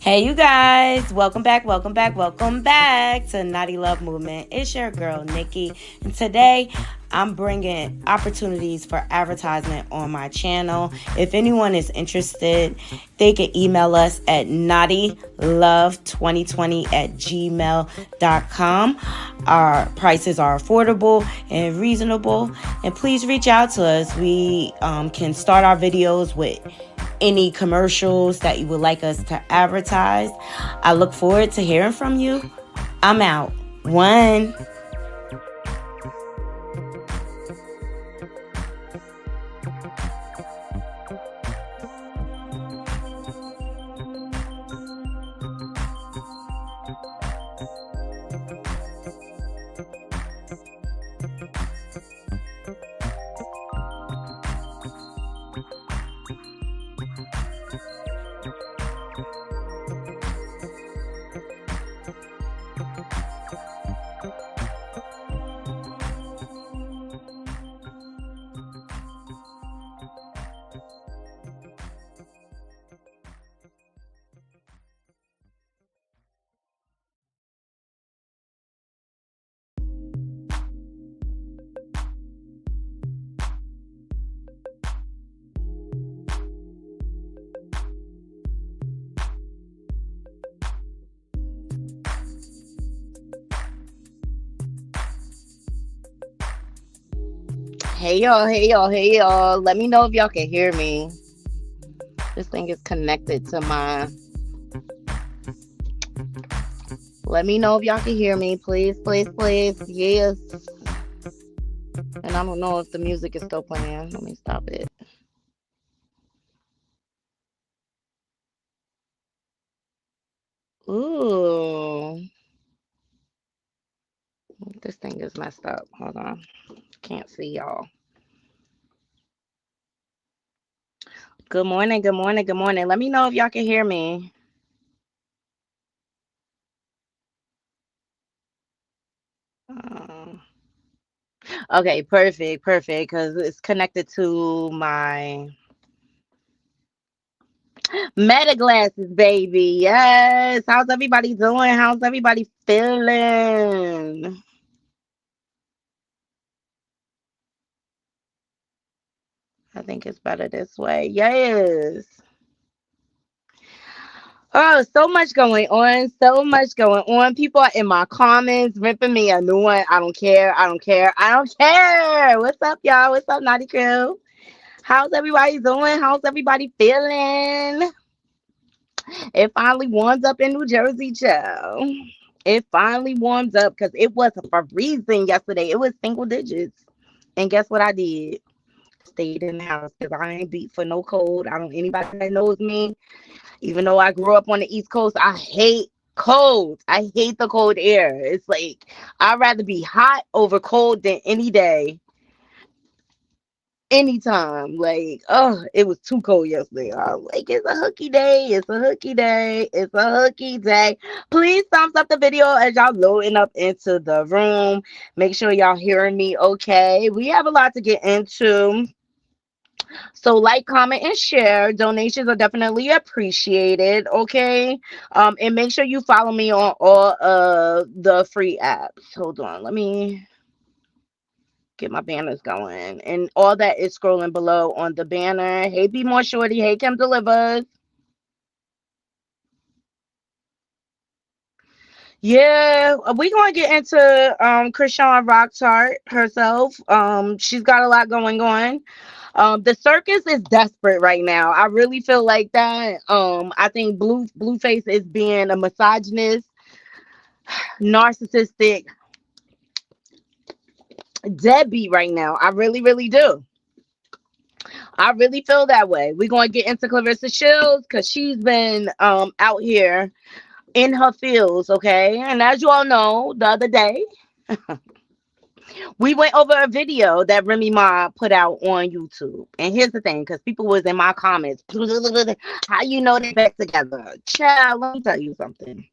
Hey, you guys, welcome back to Naughty Love Movement. It's your girl, Nikki, and today I'm bringing opportunities for advertisement on my channel. If anyone is interested, they can email us at naughtylove2020@gmail.com. Our prices are affordable and reasonable, and please reach out to us. We can start our videos with any commercials that you would like us to advertise. I look forward to hearing from you. I'm out. One. Hey y'all, hey y'all, hey y'all. Let me know if y'all can hear me. This thing is connected to my. Let me know if y'all can hear me, please, please, please. Yes. And I don't know if the music is still playing. Let me stop it. Ooh. This thing is messed up. Hold on. Can't see y'all. Good morning, good morning, good morning. Let me know if y'all can hear me. Okay, perfect, perfect. Because it's connected to my Meta glasses, baby. Yes. How's everybody doing? How's everybody feeling? I think it's better this way. Yes. Oh, so much going on. So much going on. People are in my comments ripping me a new one. I don't care. I don't care. I don't care. What's up, y'all? What's up, Naughty Crew? How's everybody doing? How's everybody feeling? It finally warms up in New Jersey, child. It finally warms up because it was freezing yesterday. It was single digits. And guess what I did? Stayed in the house because I ain't beat for no cold. I don't anybody that knows me, even though I grew up on the East Coast, I hate cold. I hate the cold air. It's like I'd rather be hot over cold than any day. Anytime. Like, oh, it was too cold yesterday. I was like, it's a hooky day. It's a hooky day. It's a hooky day. Please thumbs up the video as y'all loading up into the room. Make sure y'all hearing me okay. We have a lot to get into. So like, comment, and share. Donations are definitely appreciated. Okay. And make sure you follow me on all of the free apps. Hold on. Let me get my banners going, and all that is scrolling below on the banner. Hey, Be More Shorty. Hey, Kim Delivers. Yeah, we're gonna get into Chrisean Rock Tart herself. She's got a lot going on. The circus is desperate right now. I really feel like that. I think Blueface is being a misogynist, narcissistic deadbeat right now. I really, really do. I really feel that way. We're going to get into Claressa Sheilds because she's been out here in her fields, okay? And as you all know, the other day, we went over a video that Remy Ma put out on YouTube. And here's the thing, because people was in my comments, how you know they back together? Child, let me tell you something.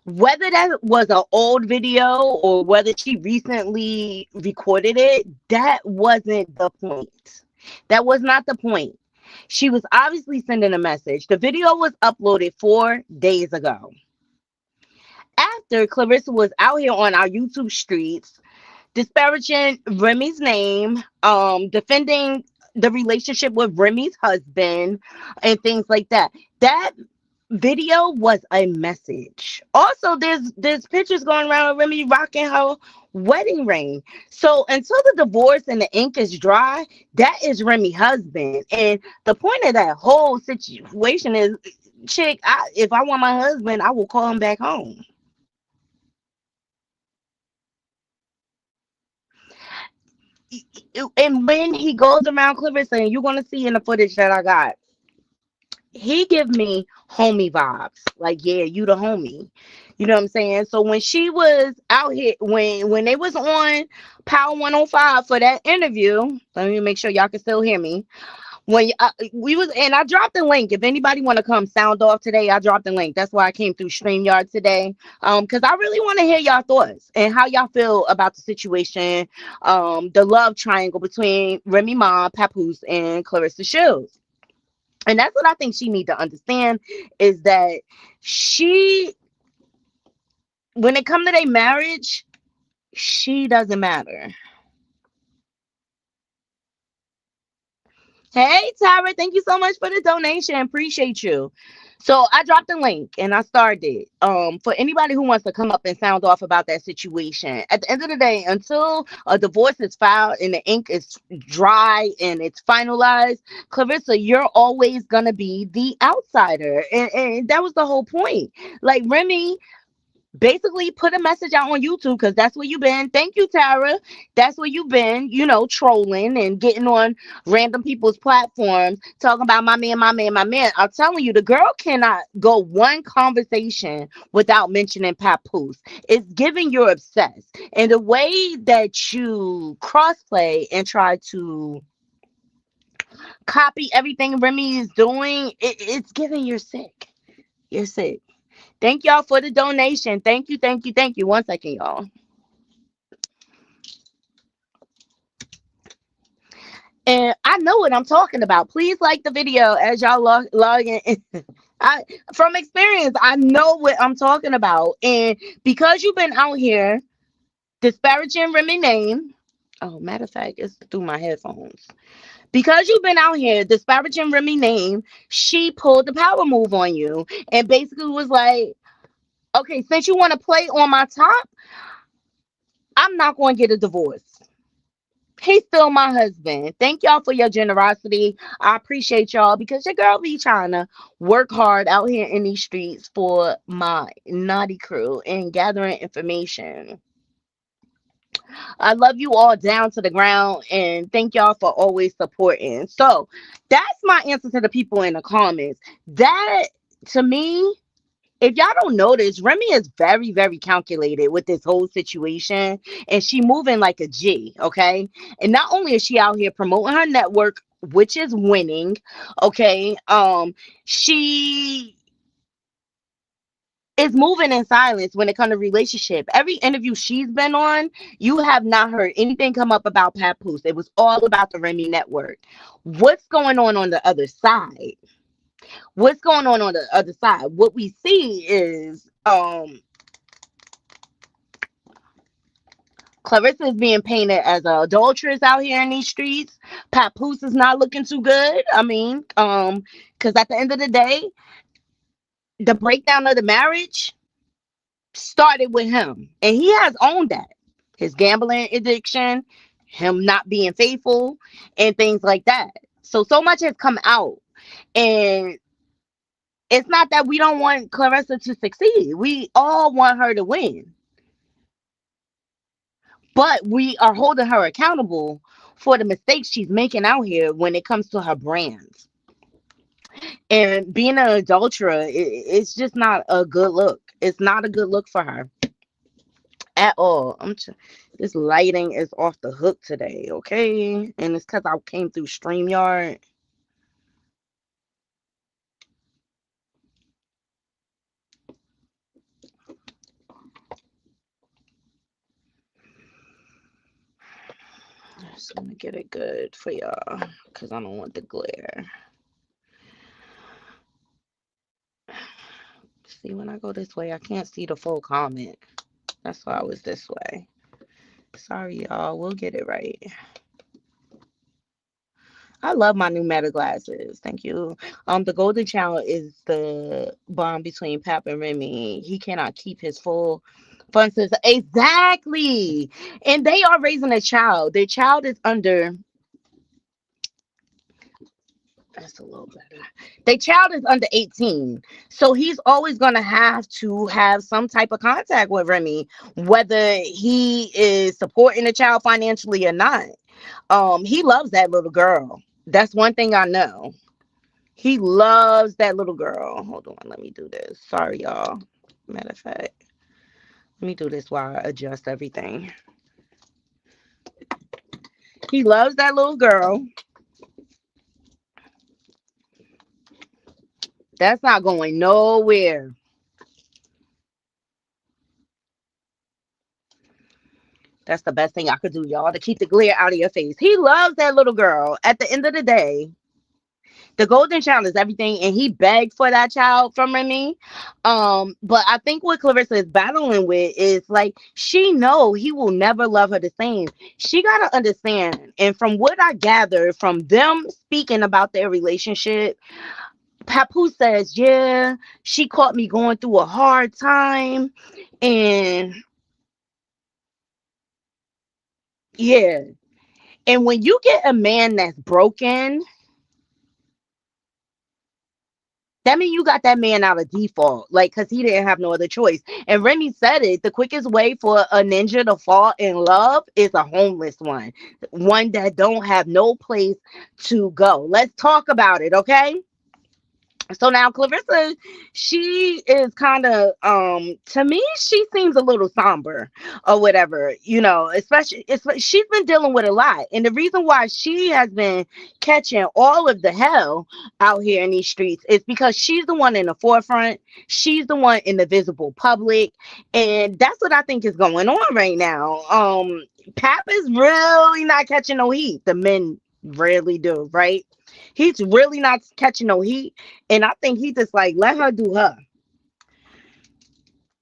Whether that was an old video or whether she recently recorded it, that wasn't the point. That was not the point. She was obviously sending a message. The video was uploaded 4 days ago. After Claressa was out here on our YouTube streets disparaging Remy's name, defending the relationship with Remy's husband and things like that. That video was a message. Also, there's pictures going around of Remy rocking her wedding ring. So until the divorce and the ink is dry, that is Remy's husband. And the point of that whole situation is, chick, if I want my husband, I will call him back home. And when he goes around Clarissa, and you're gonna see in the footage that I got, he give me homie vibes. Like, yeah, you the homie. You know what I'm saying? So when she was out here, when they was on Power 105 for that interview, let me make sure y'all can still hear me. When we was, and I dropped the link. If anybody want to come sound off today, I dropped the link. That's why I came through StreamYard today. Because I really want to hear y'all thoughts and how y'all feel about the situation, the love triangle between Remy Ma, Papoose, and Claressa Sheilds. And that's what I think she need to understand, is that she, when it comes to their marriage, she doesn't matter. Hey, Tyra, thank you so much for the donation. Appreciate you. So I dropped the link and I started. For anybody who wants to come up and sound off about that situation. At the end of the day, until a divorce is filed and the ink is dry and it's finalized, Claressa, you're always gonna be the outsider. And that was the whole point. Like, Remy basically put a message out on YouTube, because that's where you've been. Thank you, Tara. That's where you've been, trolling and getting on random people's platforms talking about my man, my man, my man. I'm telling you, the girl cannot go one conversation without mentioning Papoose. It's giving you're obsessed. And the way that you crossplay and try to copy everything Remy is doing, it's giving you're sick. You're sick. Thank y'all for the donation. Thank you, thank you, thank you. One second, y'all. And I know what I'm talking about. Please like the video as y'all log in. From experience, I know what I'm talking about. And because you've been out here disparaging Remy's name, oh, matter of fact, it's through my headphones. Because you've been out here disparaging Remy's name, she pulled the power move on you and basically was like, okay, since you want to play on my top, I'm not going to get a divorce. He's still my husband. Thank y'all for your generosity. I appreciate y'all, because your girl be trying to work hard out here in these streets for my naughty crew and gathering information. I love you all down to the ground, and thank y'all for always supporting. So that's my answer to the people in the comments. That, to me, if y'all don't notice, Remy is very, very calculated with this whole situation, and she moving like a G, okay? And not only is she out here promoting her network, which is winning, okay? She is moving in silence when it comes to relationship. Every interview she's been on, you have not heard anything come up about Papoose. It was all about the Remy network. What's going on the other side? What's going on the other side? What we see is Claressa is being painted as an adulteress out here in these streets. Papoose is not looking too good. I mean, because at the end of the day, the breakdown of the marriage started with him, and he has owned that. His gambling addiction, him not being faithful, and things like that. So much has come out, and it's not that we don't want Claressa to succeed. We all want her to win. But we are holding her accountable for the mistakes she's making out here when it comes to her brands. And being an adulterer, it's just not a good look. It's not a good look for her at all. This lighting is off the hook today, okay? And it's because I came through StreamYard. Just gonna get it good for y'all, because I don't want the glare. See, when I go this way, I can't see the full comment. That's why I was this way. Sorry, y'all. We'll get it right. I love my new Meta glasses. Thank you. The Golden Child is the bond between Pap and Remy. He cannot keep his full funds. Exactly. And they are raising a child. Their child is under. That's a little better. Their child is under 18. So he's always going to have some type of contact with Remy, whether he is supporting the child financially or not. He loves that little girl. That's one thing I know. He loves that little girl. Hold on, let me do this. Sorry, y'all. Matter of fact, let me do this while I adjust everything. He loves that little girl. That's not going nowhere. That's the best thing I could do, y'all, to keep the glare out of your face. He loves that little girl. At the end of the day, the Golden Child is everything, and he begged for that child from Remy. But I think what Claressa is battling with is like she know he will never love her the same. She gotta understand, and from what I gather from them speaking about their relationship, Papoose says, "Yeah, she caught me going through a hard time, and yeah, and when you get a man that's broken." That means you got that man out of default, like, because he didn't have no other choice. And Remy said it, the quickest way for a ninja to fall in love is a homeless one that don't have no place to go. Let's talk about it, okay? So now Claressa, she is kind of to me, she seems a little somber or whatever, especially she's been dealing with a lot. And the reason why she has been catching all of the hell out here in these streets is because she's the one in the forefront. She's the one in the visible public. And that's what I think is going on right now. Pap is really not catching no heat. The men rarely do, right? He's really not catching no heat. And I think he just like, let her do her.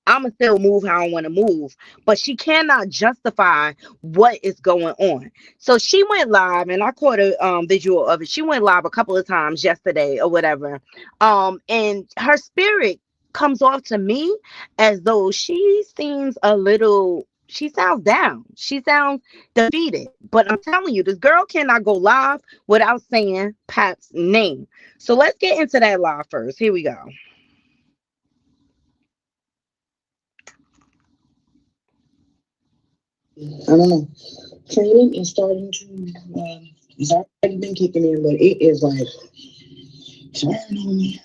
I'ma still move how I want to move. But she cannot justify what is going on. So she went live, and I caught a visual of it. She went live a couple of times yesterday or whatever. And her spirit comes off to me as though she sounds down. She sounds defeated. But I'm telling you, this girl cannot go live without saying Pap's name. So let's get into that live first. Here we go. I don't know. Training is starting to, it's already been kicking in, but it is like, turn on me.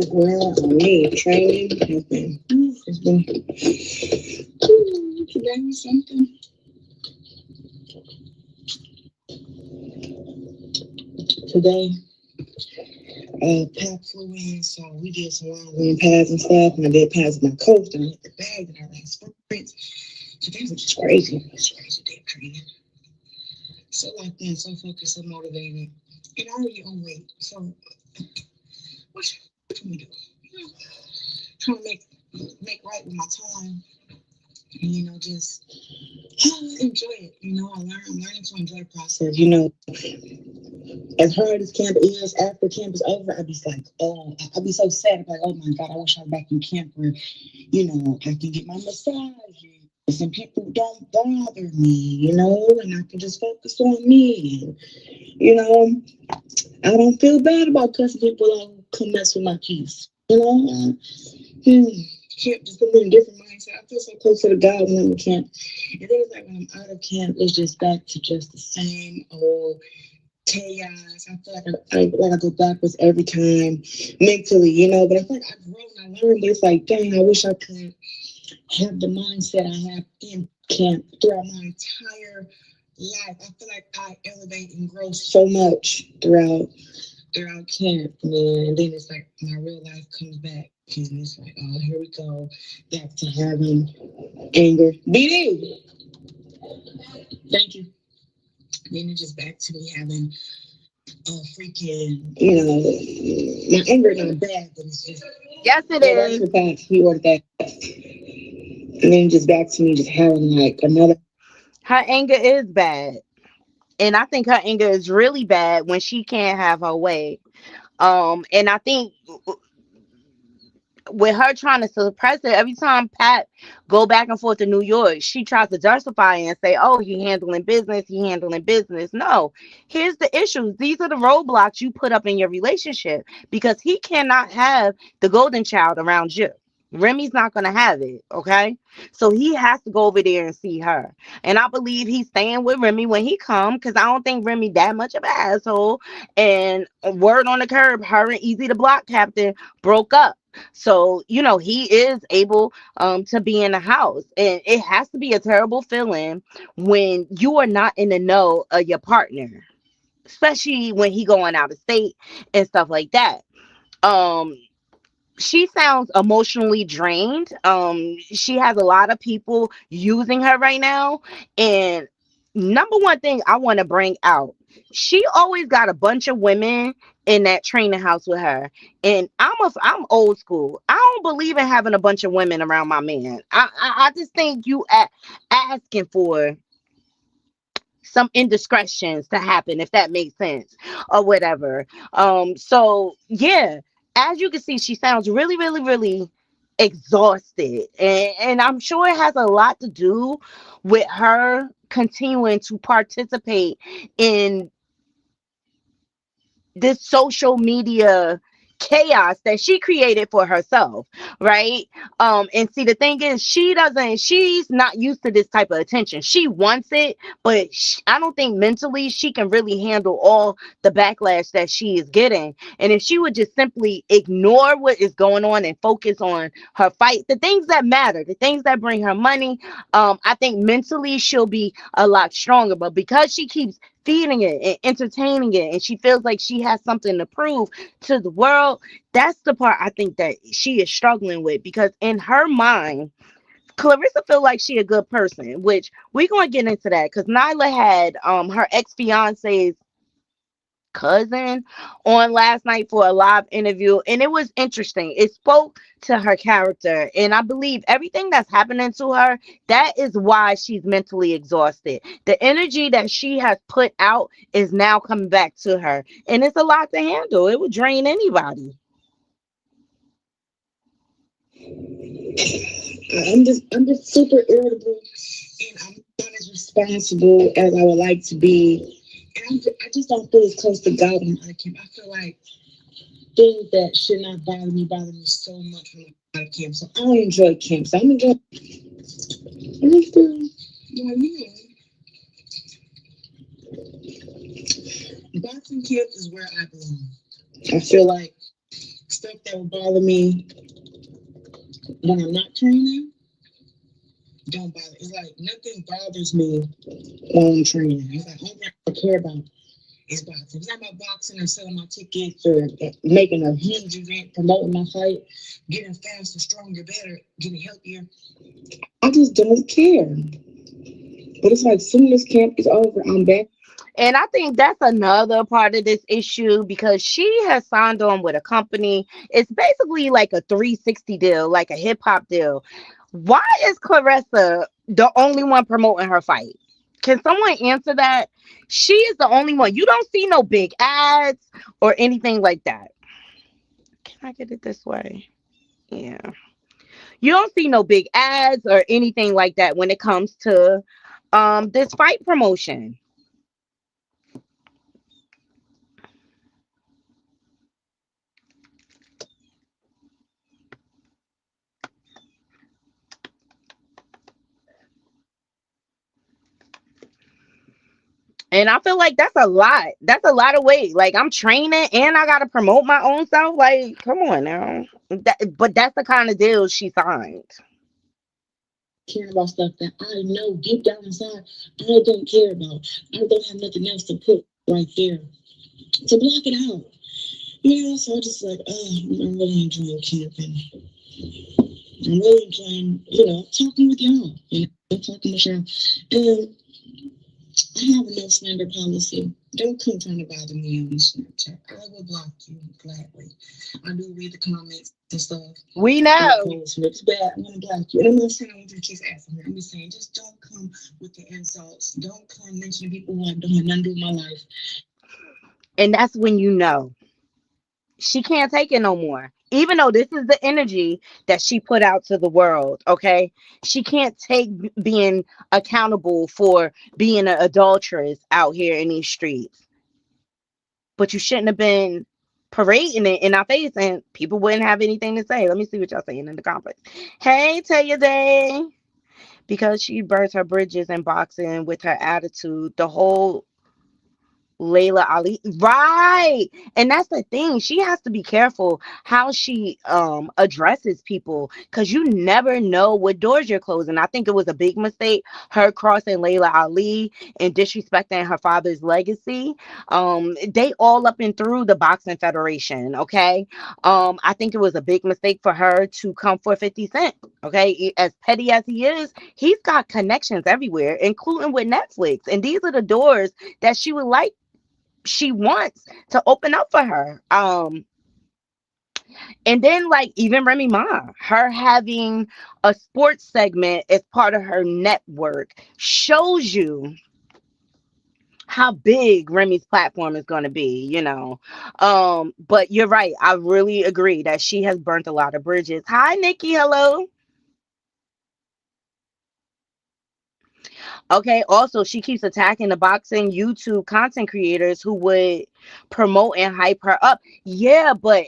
Well, I mean, training has been, it's been, today was something. Today, Pap flew in, so we did some long run pads and stuff, and I did pads with my coach, and I hit the bag, and I ran sprints. So that was just crazy. It's crazy day training. So like that, so focused, so motivated, and already on weight. So what can we do? Trying to make right with my time, and just enjoy it. I'm learning to enjoy the process. As hard as camp is, after camp is over, I'd be like, I'd be so sad. I'd be like, oh my God, I wish I was back in camp where, I can get my massage and people don't bother me, and I can just focus on me. I don't feel bad about cussing people out who come mess with my peace. Camp just put me in a different mindset. I feel so close to the God when I'm in camp. And then it's like when I'm out of camp, it's just back to just the same old chaos. I feel like I go backwards every time mentally, but I feel like I've grown, I learned, but it's like, dang, I wish I could have the mindset I have in camp throughout my entire life. I feel like I elevate and grow so much throughout camp, and then it's like my real life comes back, and it's like, oh, here we go, back to having anger. BD, thank you. Then it's just back to me having a freaking, my anger not bad, but it's just, Yes, it yeah, that's is. the fact. He ordered that. And then just back to me just having like another. Her anger is bad. And I think her anger is really bad when she can't have her way. And I think with her trying to suppress it, every time Pat go back and forth to New York, she tries to justify it and say, "Oh, he handling business, he handling business." No, here's the issues. These are the roadblocks you put up in your relationship because he cannot have the golden child around you. Remy's not gonna have it, okay? So he has to go over there and see her. And I believe he's staying with Remy when he come because I don't think Remy that much of an asshole. And word on the curb, her and Easy the Block Captain broke up. So, he is able to be in the house. And it has to be a terrible feeling when you are not in the know of your partner, especially when he going out of state and stuff like that. Um, she sounds emotionally drained. She has a lot of people using her right now. And number one thing I want to bring out, she always got a bunch of women in that training house with her. And I'm old school. I don't believe in having a bunch of women around my man. I just think you asking for some indiscretions to happen, if that makes sense, or whatever. So yeah, as you can see, she sounds really, really, really exhausted, and I'm sure it has a lot to do with her continuing to participate in this social media chaos that she created for herself, right? And see, the thing is, she's not used to this type of attention. She wants it, but I don't think mentally she can really handle all the backlash that she is getting. And if she would just simply ignore what is going on and focus on her fight, the things that matter, the things that bring her money, I think mentally she'll be a lot stronger. But because she keeps feeding it and entertaining it, and she feels like she has something to prove to the world, that's the part I think that she is struggling with, because in her mind, Claressa feel like she a good person, which we're gonna get into that because Nyla had her ex-fiance's cousin on last night for a live interview, and it was interesting. It spoke to her character, and I believe everything that's happening to her, that is why she's mentally exhausted. The energy that she has put out is now coming back to her, and it's a lot to handle. It would drain anybody. I'm just super irritable, and I'm not as responsible as I would like to be. And I just don't feel as close to God when I'm out of camp. I feel like things that should not bother me so much when I'm out of camp. So I don't enjoy camp. So I'm enjoying. I'm still, boxing camp is where I belong. I feel like stuff that would bother me when I'm not training don't bother. It's like nothing bothers me when I'm training. It's like all I care about is boxing. It's not about boxing or selling my tickets or making a huge event, promoting my fight, getting faster, stronger, better, getting healthier. I just don't care. But it's like soon as camp is over, I'm back. And I think that's another part of this issue because she has signed on with a company. It's basically like a 360 deal, like a hip hop deal. Why is Claressa the only one promoting her fight? Can someone answer that? She is the only one. You don't see no big ads or anything like that. Can I get it this way? Yeah. You don't see no big ads or anything like that when it comes to this fight promotion. And I feel like that's a lot. That's a lot of weight. Like I'm training and I gotta promote my own self. Like, come on now. But that's the kind of deal she signed. Care about stuff that I know deep down inside I don't care about. I don't have nothing else to put right there to block it out. So I just like, I'm really enjoying camping. I'm really enjoying, talking with y'all, talking with y'all. And I have a no slander policy. Don't come trying to bother me on Snapchat. I will block you gladly. I do read the comments and stuff. We Don't know. post and it's bad. I'm gonna block you. And I'm not saying I want you to kiss ass on me. I'm just saying just don't come with the insults. Don't come mentioning people who have done nothing to do with my life. And that's when you know she can't take it no more. Even though this is the energy that she put out to the world, okay? She can't take being accountable for being an adulteress out here in these streets. But you shouldn't have been parading it in our face and people wouldn't have anything to say. Let me see what y'all saying in the comments. Hey, Taya Day. Because she burns her bridges in boxing with her attitude, the whole Layla Ali, right? And that's the thing. She has to be careful how she addresses people because you never know what doors you're closing. I think it was a big mistake her crossing Layla Ali and disrespecting her father's legacy. They all up and through the boxing federation. Okay. I think it was a big mistake for her to come for 50 Cent. Okay, as petty as he is, he's got connections everywhere, including with Netflix. And these are the doors that she wants to open up for her. And then like even Remy Ma, her having a sports segment as part of her network shows you how big Remy's platform is going to be, you know. But you're right. I really agree that she has burnt a lot of bridges. Hi, Nikki. Hello. Okay, also she keeps attacking the boxing YouTube content creators who would promote and hype her up. Yeah, but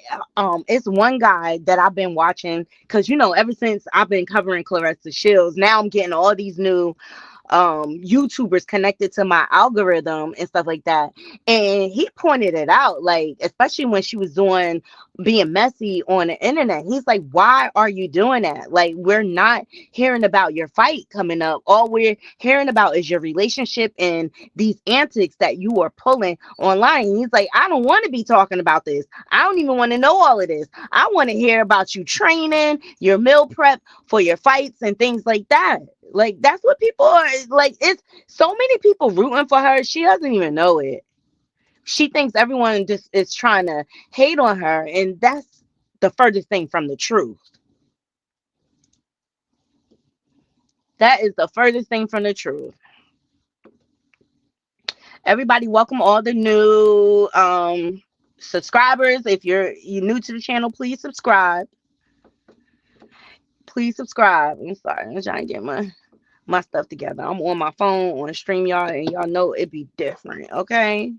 it's one guy that I've been watching because you know, ever since I've been covering Claressa Shields, now I'm getting all these new YouTubers connected to my algorithm and stuff like that. And he pointed it out, like, especially when she was doing being messy on the internet. He's like, why are you doing that? Like, we're not hearing about your fight coming up. All we're hearing about is your relationship and these antics that you are pulling online. And he's like, I don't want to be talking about this. I don't even want to know all of this. I want to hear about you training, your meal prep for your fights and things like that. Like that's what people are like. It's so many people rooting for her. She doesn't even know it. She thinks everyone just is trying to hate on her, and that's the furthest thing from the truth. That is the furthest thing from the truth. Everybody, welcome all the new subscribers. If you're new to the channel, please subscribe. Please subscribe. I'm sorry, I'm trying to get my stuff together. I'm on my phone on StreamYard, and y'all know it be different, okay?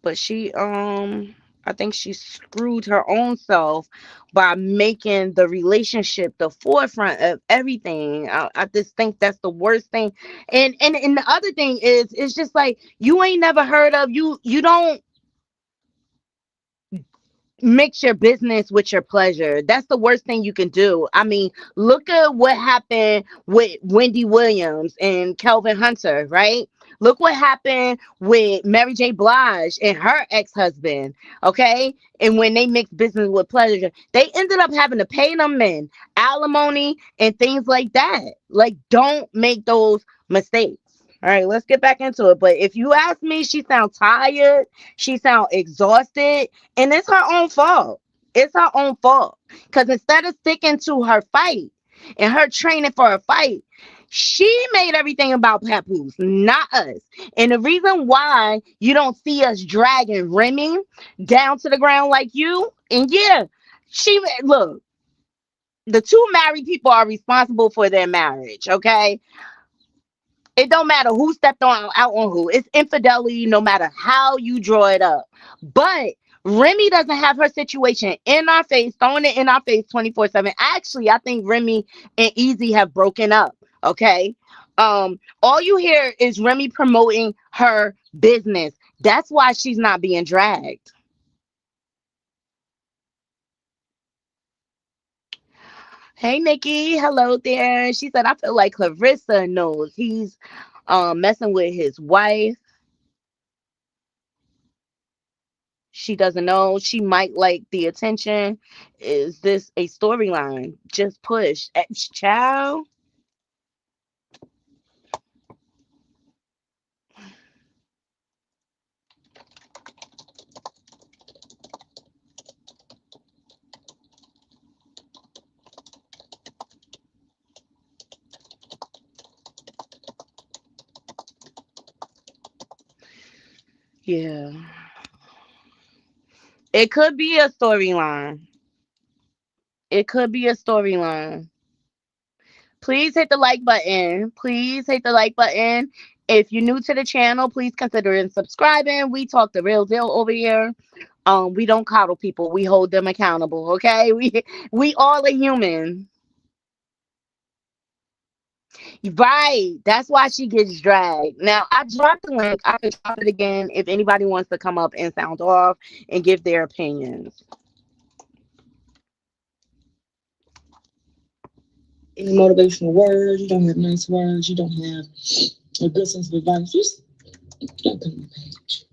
But she I think she screwed her own self by making the relationship the forefront of everything. I just think that's the worst thing. And the other thing is, it's just like you ain't never heard of you don't mix your business with your pleasure. That's the worst thing you can do. I mean, look at what happened with Wendy Williams and Kelvin Hunter, right? Look what happened with Mary J. Blige and her ex-husband, okay? And when they mixed business with pleasure, they ended up having to pay them men alimony and things like that. Like, don't make those mistakes. All right, let's get back into it. But if you ask me, she sounds tired. She sounds exhausted. And it's her own fault. It's her own fault. Because instead of sticking to her fight and her training for a fight, she made everything about Papoose, not us. And the reason why you don't see us dragging Remy down to the ground like you, and yeah, look, the two married people are responsible for their marriage, okay? It don't matter who stepped out on who. It's infidelity no matter how you draw it up. But Remy doesn't have her situation in our face, throwing it in our face 24/7. Actually, I think Remy and Easy have broken up. Okay. All you hear is Remy promoting her business. That's why she's not being dragged. Hey Nikki, hello there. She said, I feel like Claressa knows he's messing with his wife. She doesn't know. She might like the attention. Is this a storyline? Just push. Child. Yeah. It could be a storyline. It could be a storyline. Please hit the like button. Please hit the like button. If you're new to the channel, please consider subscribing. We talk the real deal over here. We don't coddle people. We hold them accountable. Okay. We all are human. Right. That's why she gets dragged. Now I dropped the link. I can drop it again if anybody wants to come up and sound off and give their opinions. Any motivational words, you don't have nice words, you don't have a good sense of advice, just don't come on the page.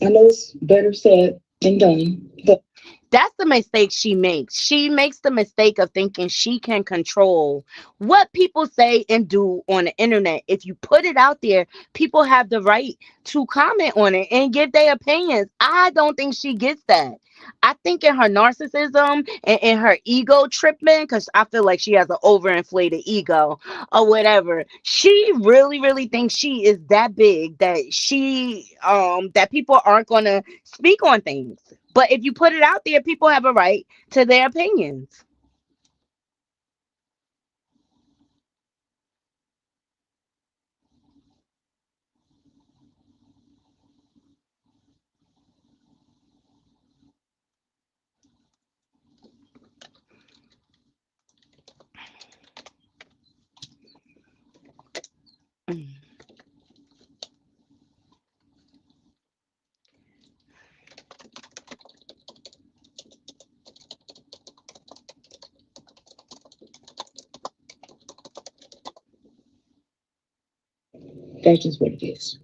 I know it's better said than done, but That's the mistake she makes. She makes the mistake of thinking she can control what people say and do on the internet. If you put it out there, people have the right to comment on it and give their opinions. I don't think she gets that. I think in her narcissism and in her ego tripping, because I feel like she has an overinflated ego or whatever. She really, really thinks she is that big that that people aren't gonna speak on things. But if you put it out there, people have a right to their opinions. that's just what it is.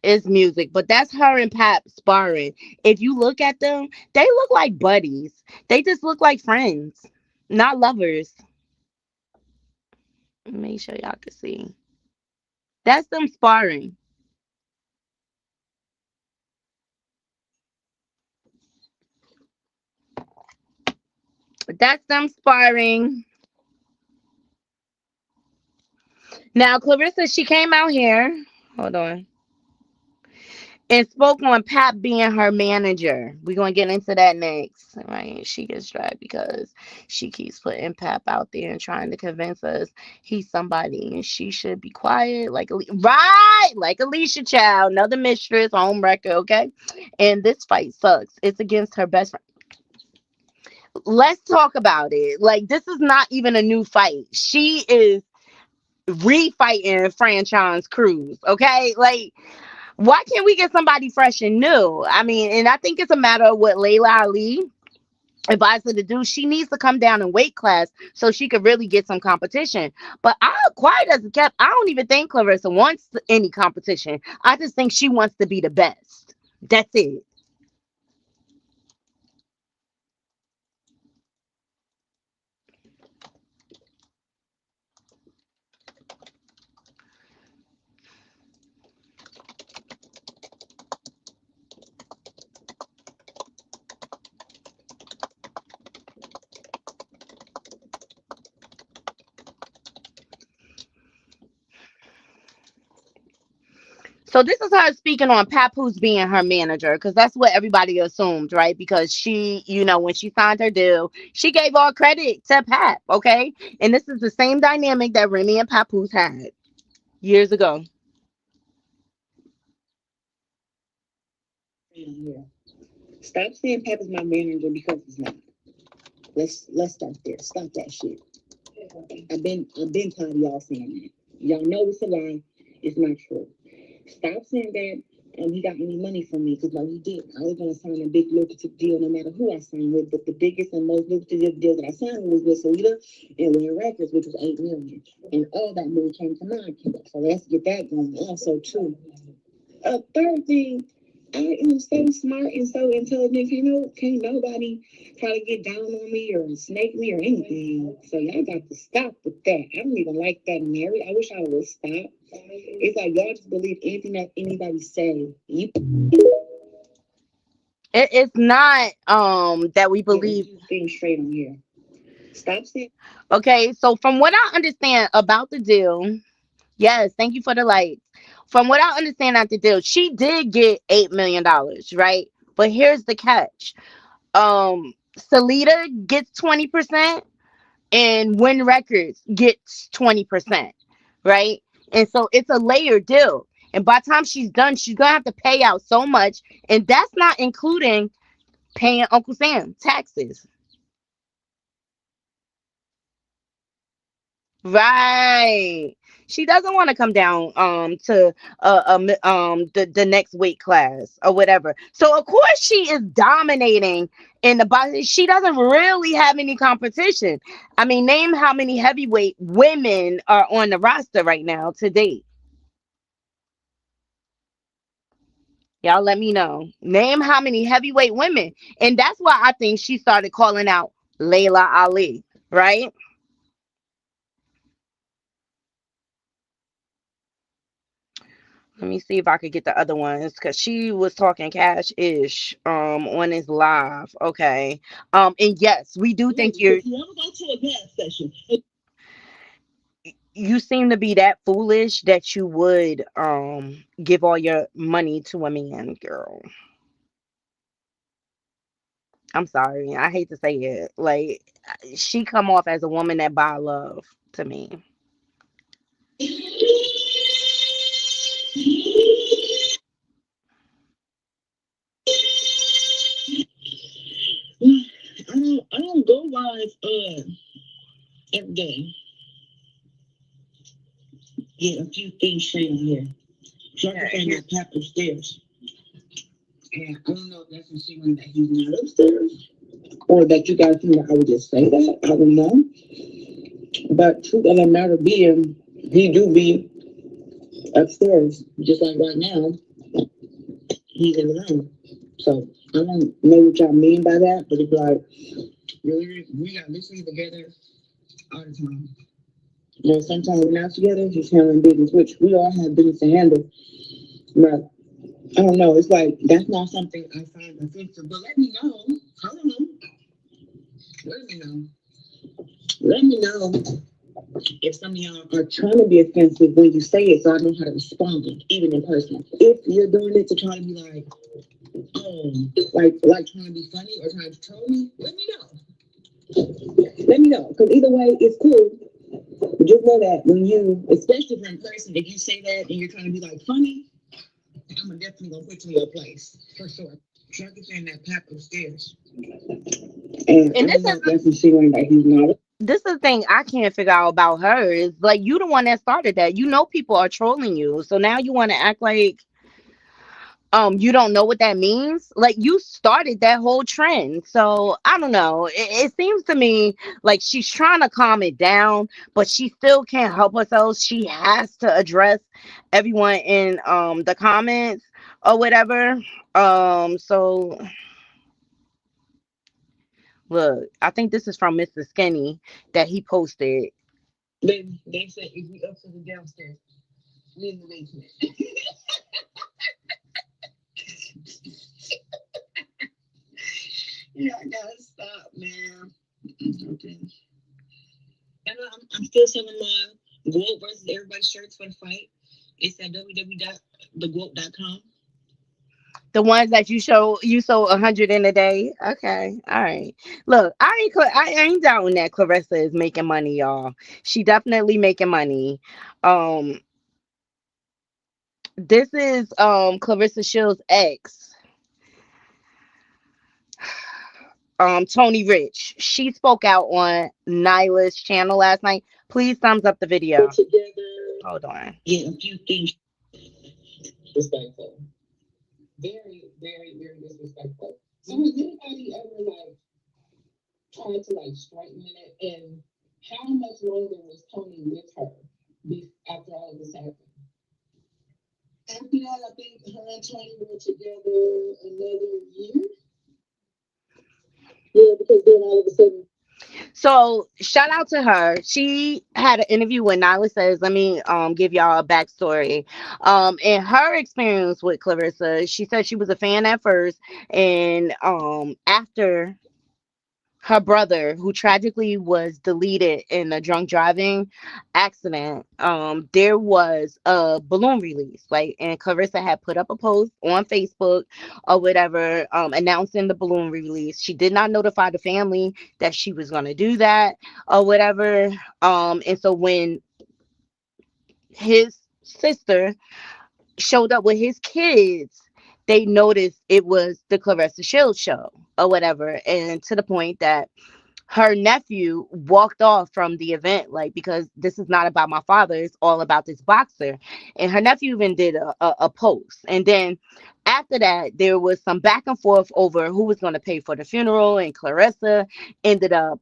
It's music, but that's her and Pap sparring. If you look at them, they look like buddies. They just look like friends, not lovers. Make sure y'all can see. That's them sparring. That's them sparring. Now, Claressa, she came out here. Hold on. And spoke on Pap being her manager. We're gonna get into that next. Right? She gets dragged because she keeps putting Pap out there and trying to convince us he's somebody and she should be quiet. Right, like Alicia Child, another mistress, home wrecker, okay? And this fight sucks. It's against her best friend. Let's talk about it. Like, this is not even a new fight. She is refighting Franchise Cruz, okay? Like, why can't we get somebody fresh and new? I mean, and I think it's a matter of what Layla Ali advised her to do. She needs to come down in weight class so she could really get some competition. But quiet as a kept, I don't even think Claressa wants any competition. I just think she wants to be the best. That's it. So this is her speaking on Papoose being her manager, because that's what everybody assumed, right? Because she, when she signed her deal, she gave all credit to Pap, okay? And this is the same dynamic that Remy and Papoose had years ago. Yeah. Stop saying Pap is my manager because it's not. Let's start there. Stop that shit. I've been tired of y'all saying that. Y'all know it's a lie. It's not true. Stop saying that he got any money from me, because no, he didn't. I was gonna sign a big lucrative deal no matter who I signed with, but the biggest and most lucrative deal that I signed was with Salida and Win Records, which was $8 million. And all that money came to my account. So let's get that going. Also, too. Third thing, I am so smart and so intelligent. Can't nobody try to get down on me or snake me or anything. So y'all got to stop with that. I don't even like that, Mary. I wish I would stop. It's like y'all just believe anything that anybody say. It's not that we believe. Things straight on here. Stop saying. Okay, so from what I understand about the deal, yes, thank you for the lights. From what I understand at the deal, she did get $8 million, right? But here's the catch. Salida gets 20% and Win Records gets 20%, right? And so it's a layered deal. And by the time she's done, she's gonna have to pay out so much, and that's not including paying Uncle Sam taxes. Right. She doesn't want to come down to the next weight class or whatever. So of course she is dominating in the body. She doesn't really have any competition. I mean, name how many heavyweight women are on the roster right now to date. Y'all let me know. Name how many heavyweight women. And that's why I think she started calling out Layla Ali, right? Let me see if I could get the other ones because she was talking cash ish on his live. Okay. And yes, we do think If you ever go to a gas station, you seem to be that foolish that you would give all your money to a man, girl. I'm sorry. I hate to say it. Like she come off as a woman that buy love to me. I don't go live every day. Get a few things straight on here. So I can that pap upstairs. And I don't know if that's insinuating that he's not upstairs or that you guys think that I would just say that. I don't know. But truth of the matter being, he do be upstairs, just like right now. He's in the room. So I don't know what y'all mean by that, but it's like we got listening together all the time. You know, sometimes we're not together, he's handling business, which we all have business to handle. But I don't know. It's like that's not something I find offensive. But let me know. I don't know. Let me know. Let me know if some of y'all are trying to be offensive when you say it, so I know how to respond, even in person. If you're doing it to try to be like, oh, like trying to be funny or trying to troll me, let me know. Let me know, because either way, it's cool. But just know that when you, especially for in person, if you say that and you're trying to be like funny, I'm definitely gonna put you in your place for sure. Chuck is saying that pap upstairs, and I And don't know if that's insinuating that he's not. this is the thing I can't figure out about her is like you the one that started that. You know people are trolling you. So now you want to act like you don't know what that means. Like you started that whole trend. So I don't know. It seems to me like she's trying to calm it down, but she still can't help herself. She has to address everyone in the comments or whatever. So look, I think this is from Mr. Skinny that he posted. They said if we up to the downstairs, we in the basement. Yeah, I gotta stop, man. Okay. And I'm still selling my Gloat versus everybody shirts for the fight. It's at www.thegloat.com. The ones that you sold 100 in a day. Okay, all right. Look, I ain't doubting that Claressa is making money, y'all. She definitely making money. Um, this is Claressa Shields' ex, Tony Rich. She spoke out on Nyla's channel last night. Please thumbs up the video. Together. Hold on. Yeah, a few things respectful. Very, very, very disrespectful. So has anybody ever like tried to like straighten it? And how much longer was Tony with her after all of this happened? After that, I think her and Tony were together another year. Yeah, because then all of a sudden So shout out to her. She had an interview with Nyla Says. Let me give y'all a backstory. In her experience with Claressa, she said she was a fan at first, and after her brother, who tragically was deleted in a drunk driving accident, there was a balloon release. Like, and Clarissa had put up a post on Facebook or whatever, announcing the balloon release. She did not notify the family that she was going to do that or whatever. And so when his sister showed up with his kids, they noticed it was the Claressa Shields show or whatever. And to the point that her nephew walked off from the event, like, because this is not about my father, it's all about this boxer. And her nephew even did a post. And then after that, there was some back and forth over who was going to pay for the funeral, and Claressa ended up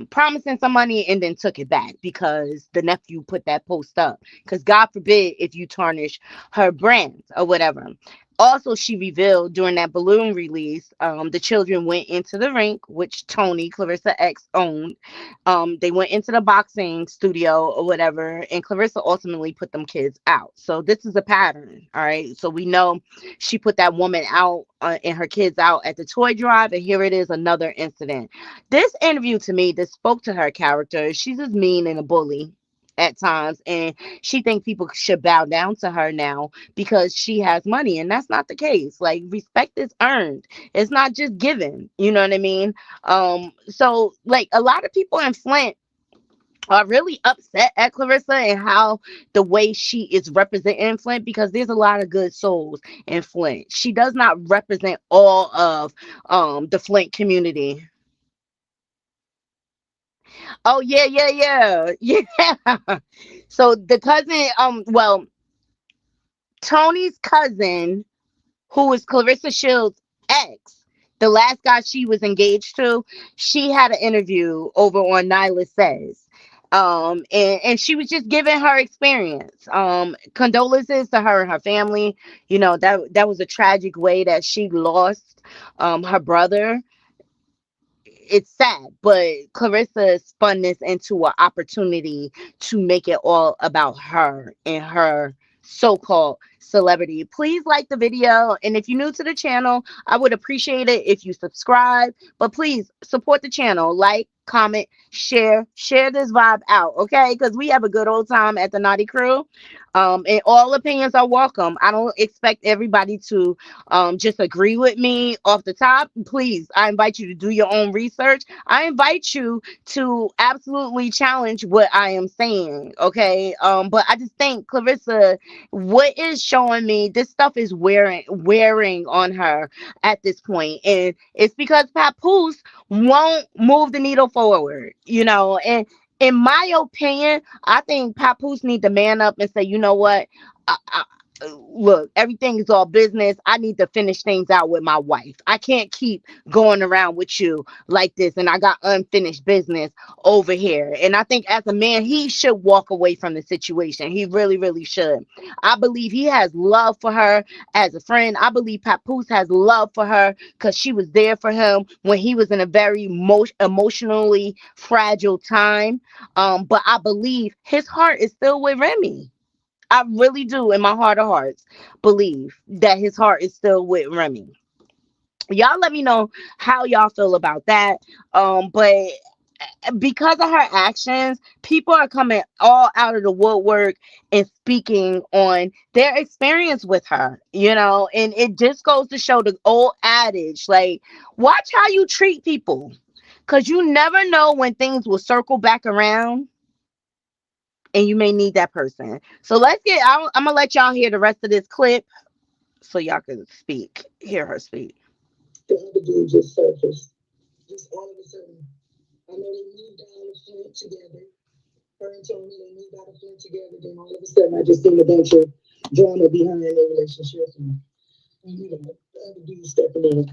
promising some money and then took it back because the nephew put that post up, because God forbid if you tarnish her brand or whatever. Also, she revealed during that balloon release, the children went into the rink, which Tony, Clarissa X, owned. They went into the boxing studio or whatever, and Clarissa ultimately put them kids out. So this is a pattern, all right? So we know she put that woman out and her kids out at the toy drive, and here it is, another incident. This interview, to me, this spoke to her character. She's just mean and a bully at times, and she thinks people should bow down to her now because she has money, and that's not the case. Like, respect is earned, it's not just given, you know what I mean? So like, a lot of people in Flint are really upset at Clarissa and how the way she is representing Flint, because there's a lot of good souls in Flint. She does not represent all of the Flint community. Oh yeah, yeah, yeah, yeah. So the cousin, well, Tony's cousin, who is Clarissa Shields' ex, the last guy she was engaged to, she had an interview over on Nyla Says. And she was just giving her experience. Condolences to her and her family. You know, that was a tragic way that she lost her brother. It's sad, but Clarissa spun this into an opportunity to make it all about her and her so-called celebrity. Please like the video, and if you're new to the channel, I would appreciate it if you subscribe. But please support the channel, like, comment, share this vibe out, okay? Because we have a good old time at the Naughty Crew. And all opinions are welcome. I don't expect everybody to just agree with me off the top. Please, I invite you to do your own research. I invite you to absolutely challenge what I am saying, okay? But I just think Clarissa, what is showing me, this stuff is wearing on her at this point, and it's because Papoose won't move the needle forward, you know. And in my opinion, I think Papoose need to man up and say, you know what? Look, everything is all business. I need to finish things out with my wife. I can't keep going around with you like this, and I got unfinished business over here. And I think as a man, he should walk away from the situation. He really, really should. I believe he has love for her as a friend. I believe Papoose has love for her because she was there for him when he was in a very emotionally fragile time. But I believe his heart is still with Remy. I really do, in my heart of hearts, believe that his heart is still with Remy. Y'all let me know how y'all feel about that. But because of her actions, people are coming all out of the woodwork and speaking on their experience with her, you know, and it just goes to show the old adage, like, watch how you treat people, because you never know when things will circle back around and you may need that person. So I'm gonna let y'all hear the rest of this clip so y'all can hear her speak. The other dude just surfaced. Just all of a sudden. I know they moved down the Flint together. Her and Tony, they moved out of Flint together. Then all of a sudden, I just seen a bunch of drama behind their relationship. And you know, the other dude stepping in.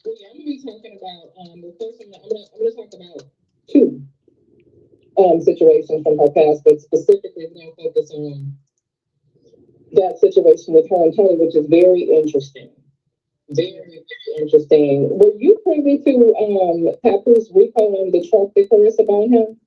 Well, yeah, I'm gonna be talking about the first one. I'm gonna talk about two situations from her past, but specifically, we're gonna focus on that situation with her and Tony, which is very interesting. Very interesting. Were you privy to Papoose recalling the truck that Claressa bought him?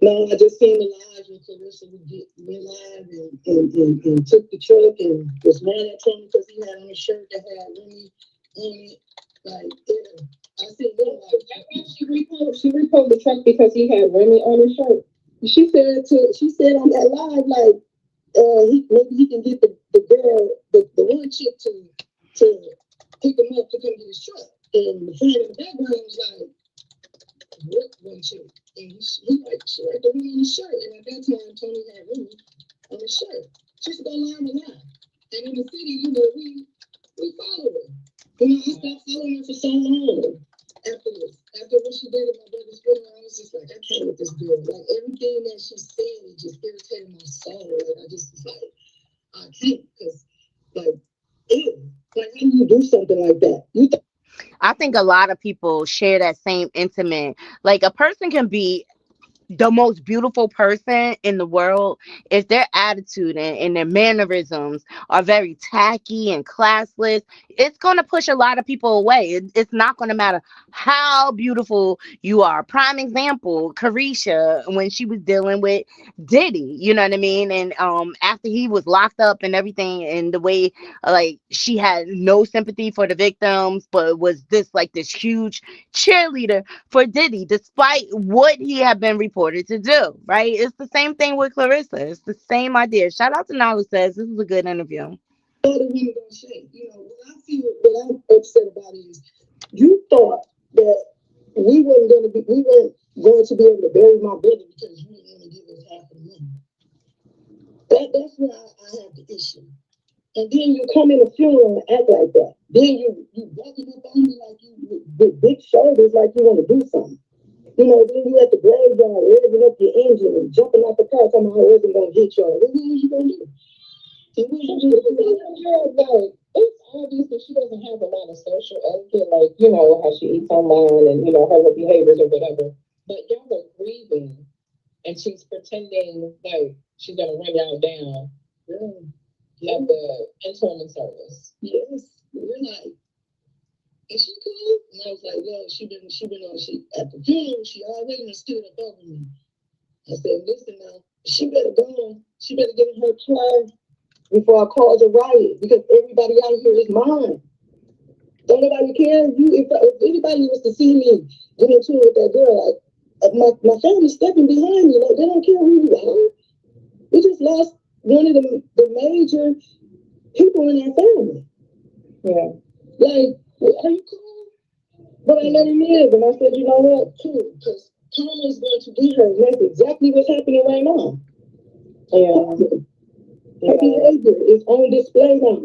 No, I just seen the live when Claressa went live and took the truck and was mad at Tony because he had on a shirt that had Remy on it. Like, yeah. I said, yeah, like, She recalled the truck because he had Remy on his shirt. she said on that live, like, maybe he can get the girl, the one chick to pick him up to come get his truck. And the friend in the background was like, what one chick? And he like, she like the one on the shirt. And at that time, Tony had Remy on the shirt. She's go live and live. And in the city, you know, we follow her. You know, I stopped following her for so long afterwards. After what she did at my brother's funeral, I was just like, I can't with this girl. Like, everything that she said, it just irritated my soul. Like, I just was like, I can't, because, like, ew. Like, how do you do something like that? I think a lot of people share that same intimate. Like, a person can be the most beautiful person in the world if their attitude and their mannerisms are very tacky and classless. It's going to push a lot of people away. It's not going to matter how beautiful you are. Prime example, Carisha, when she was dealing with Diddy, you know what I mean? And after he was locked up and everything, and the way like she had no sympathy for the victims, but was this huge cheerleader for Diddy, despite what he had been reported to do, right? It's the same thing with Claressa. It's the same idea. Shout out to Nala says this is a good interview. What are we gonna say? You know, what I'm upset about is you thought that we weren't going to be able to bury my brother because you didn't want to give us half of the money. That's where I have the issue. And then you come in a funeral and act like that. Then you walking up on me like you with big shoulders, like you want to do something. You know, then you at the graveyard revving up your engine and jumping out the car, talking about I wasn't gonna hit y'all. What the hell you gonna do? Like, it's obvious that she doesn't have a lot of social etiquette, like, you know, how she eats online and, you know, her behaviors or whatever. But y'all are grieving and she's pretending like she's gonna run y'all down. Yeah. Like the internment service. Yes. We're like, is she cool? And I was like, yo, she at the funeral, she already stood up over me. I said, listen now, she better go. She better get in her car before I cause a riot, because everybody out here is mine. Don't nobody care. If anybody was to see me get into it with that girl, like my family's stepping behind me. Like, they don't care who you are. We just lost one of the major people in our family. Yeah. Like, are you cool? But I let him live, and I said, you know what, cool, because karma is going to be her. That's exactly what's happening right now. Yeah. Her behavior is on display now.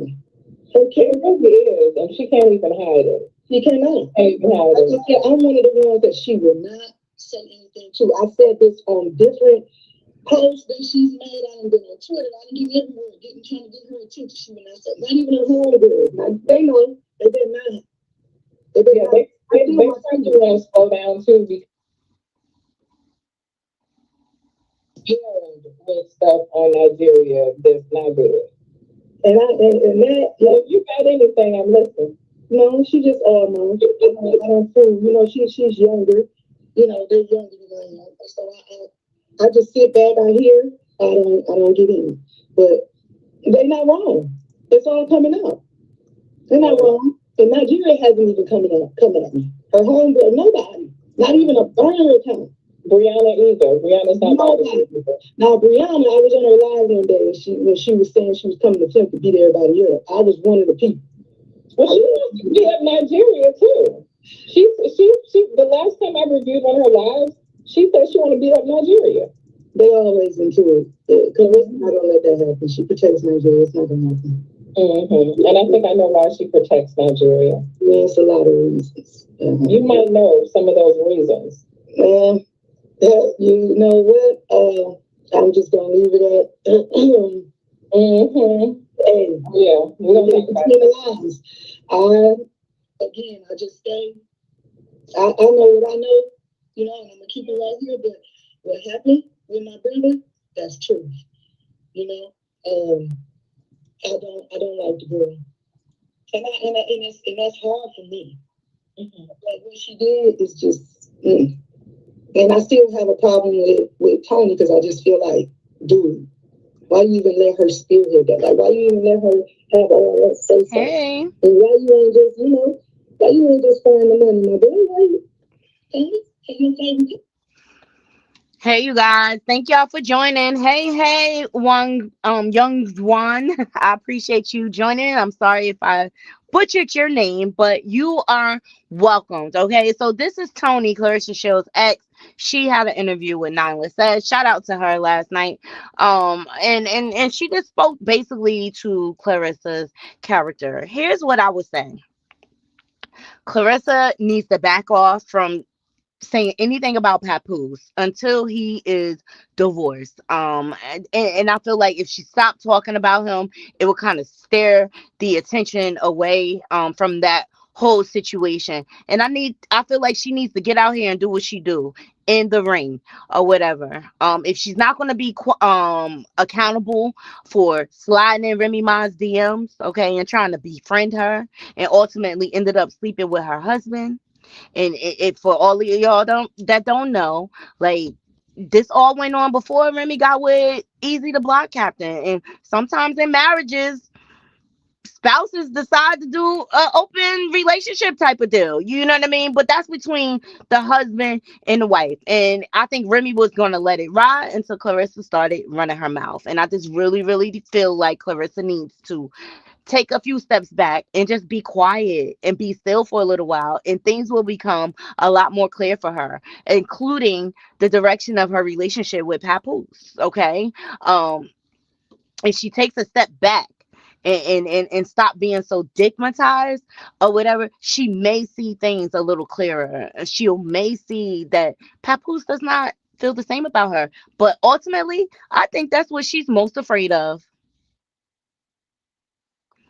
Her character is, and she can't even hide it. She cannot. I'm one of the ones that she will not say anything to. I said this on different posts that she's made. I done been on Twitter. I done been everywhere, trying to get her attention. She will not say, not even her homegirls. Now, they know. They better not. They trying to slow down too, because with stuff on Nigeria that's not good. And that, if you got anything, I'm listening. No, she just no. I don't fool. You know, she's younger. You know, they're younger than I am. So I just sit back. I hear. I don't get in. But they're not wrong. It's all coming out. They're not wrong. And Nigeria hasn't even come at me. Her homegirl, nobody. Not even a burner account. Brianna either. Brianna's not nobody. Now Brianna, I was on her live one day when she was saying she was coming to Flint to beat everybody up. I was one of the people. Well, she wants to beat up Nigeria too. She the last time I reviewed one of her lives, she said she want to beat up Nigeria. They always into it. Claressa not gonna let that happen. She protects Nigeria. It's not gonna happen. Mm-hmm. And I think I know why she protects Nigeria. Yeah, it's a lot of reasons. You might know some of those reasons. You know what? I'm just gonna leave it at. And yeah, we're gonna take the lies. I just say I know what I know, you know, and I'm gonna keep it right here. But what happened with my brother, that's truth. You know, I don't like the girl. And that's hard for me. Like what she did is just, and I still have a problem with Tony because I just feel like, dude, why you even let her spearhead that? Like, why you even let her have all that say so? Hey. And why you ain't just, why you ain't just find the money, my boy? Why you? Hey, you guys. Thank y'all for joining. Hey, Young Juan. I appreciate you joining. I'm sorry if I butchered your name, but you are welcomed. Okay, so this is Tony, Claressa Sheilds' ex. She had an interview with JaidynAlexis. Shout out to her last night. And she just spoke basically to Claressa's character. Here's what I was saying. Claressa needs to back off from saying anything about Papoose until he is divorced. And I feel like if she stopped talking about him, it would kind of steer the attention away from that whole situation. And I feel like she needs to get out here and do what she do in the ring or whatever. If she's not going to be accountable for sliding in Remy Ma's DMs, okay, and trying to befriend her and ultimately ended up sleeping with her husband. And it for all of y'all that don't know, like this all went on before Remy got with Easy the Block Captain. And sometimes in marriages, spouses decide to do an open relationship type of deal. You know what I mean? But that's between the husband and the wife. And I think Remy was going to let it ride until Claressa started running her mouth. And I just really, really feel like Claressa needs to take a few steps back and just be quiet and be still for a little while, and things will become a lot more clear for her, including the direction of her relationship with Papoose. Okay. And she takes a step back and stop being so digmatized or whatever, she may see things a little clearer. She may see that Papoose does not feel the same about her, but ultimately I think that's what she's most afraid of.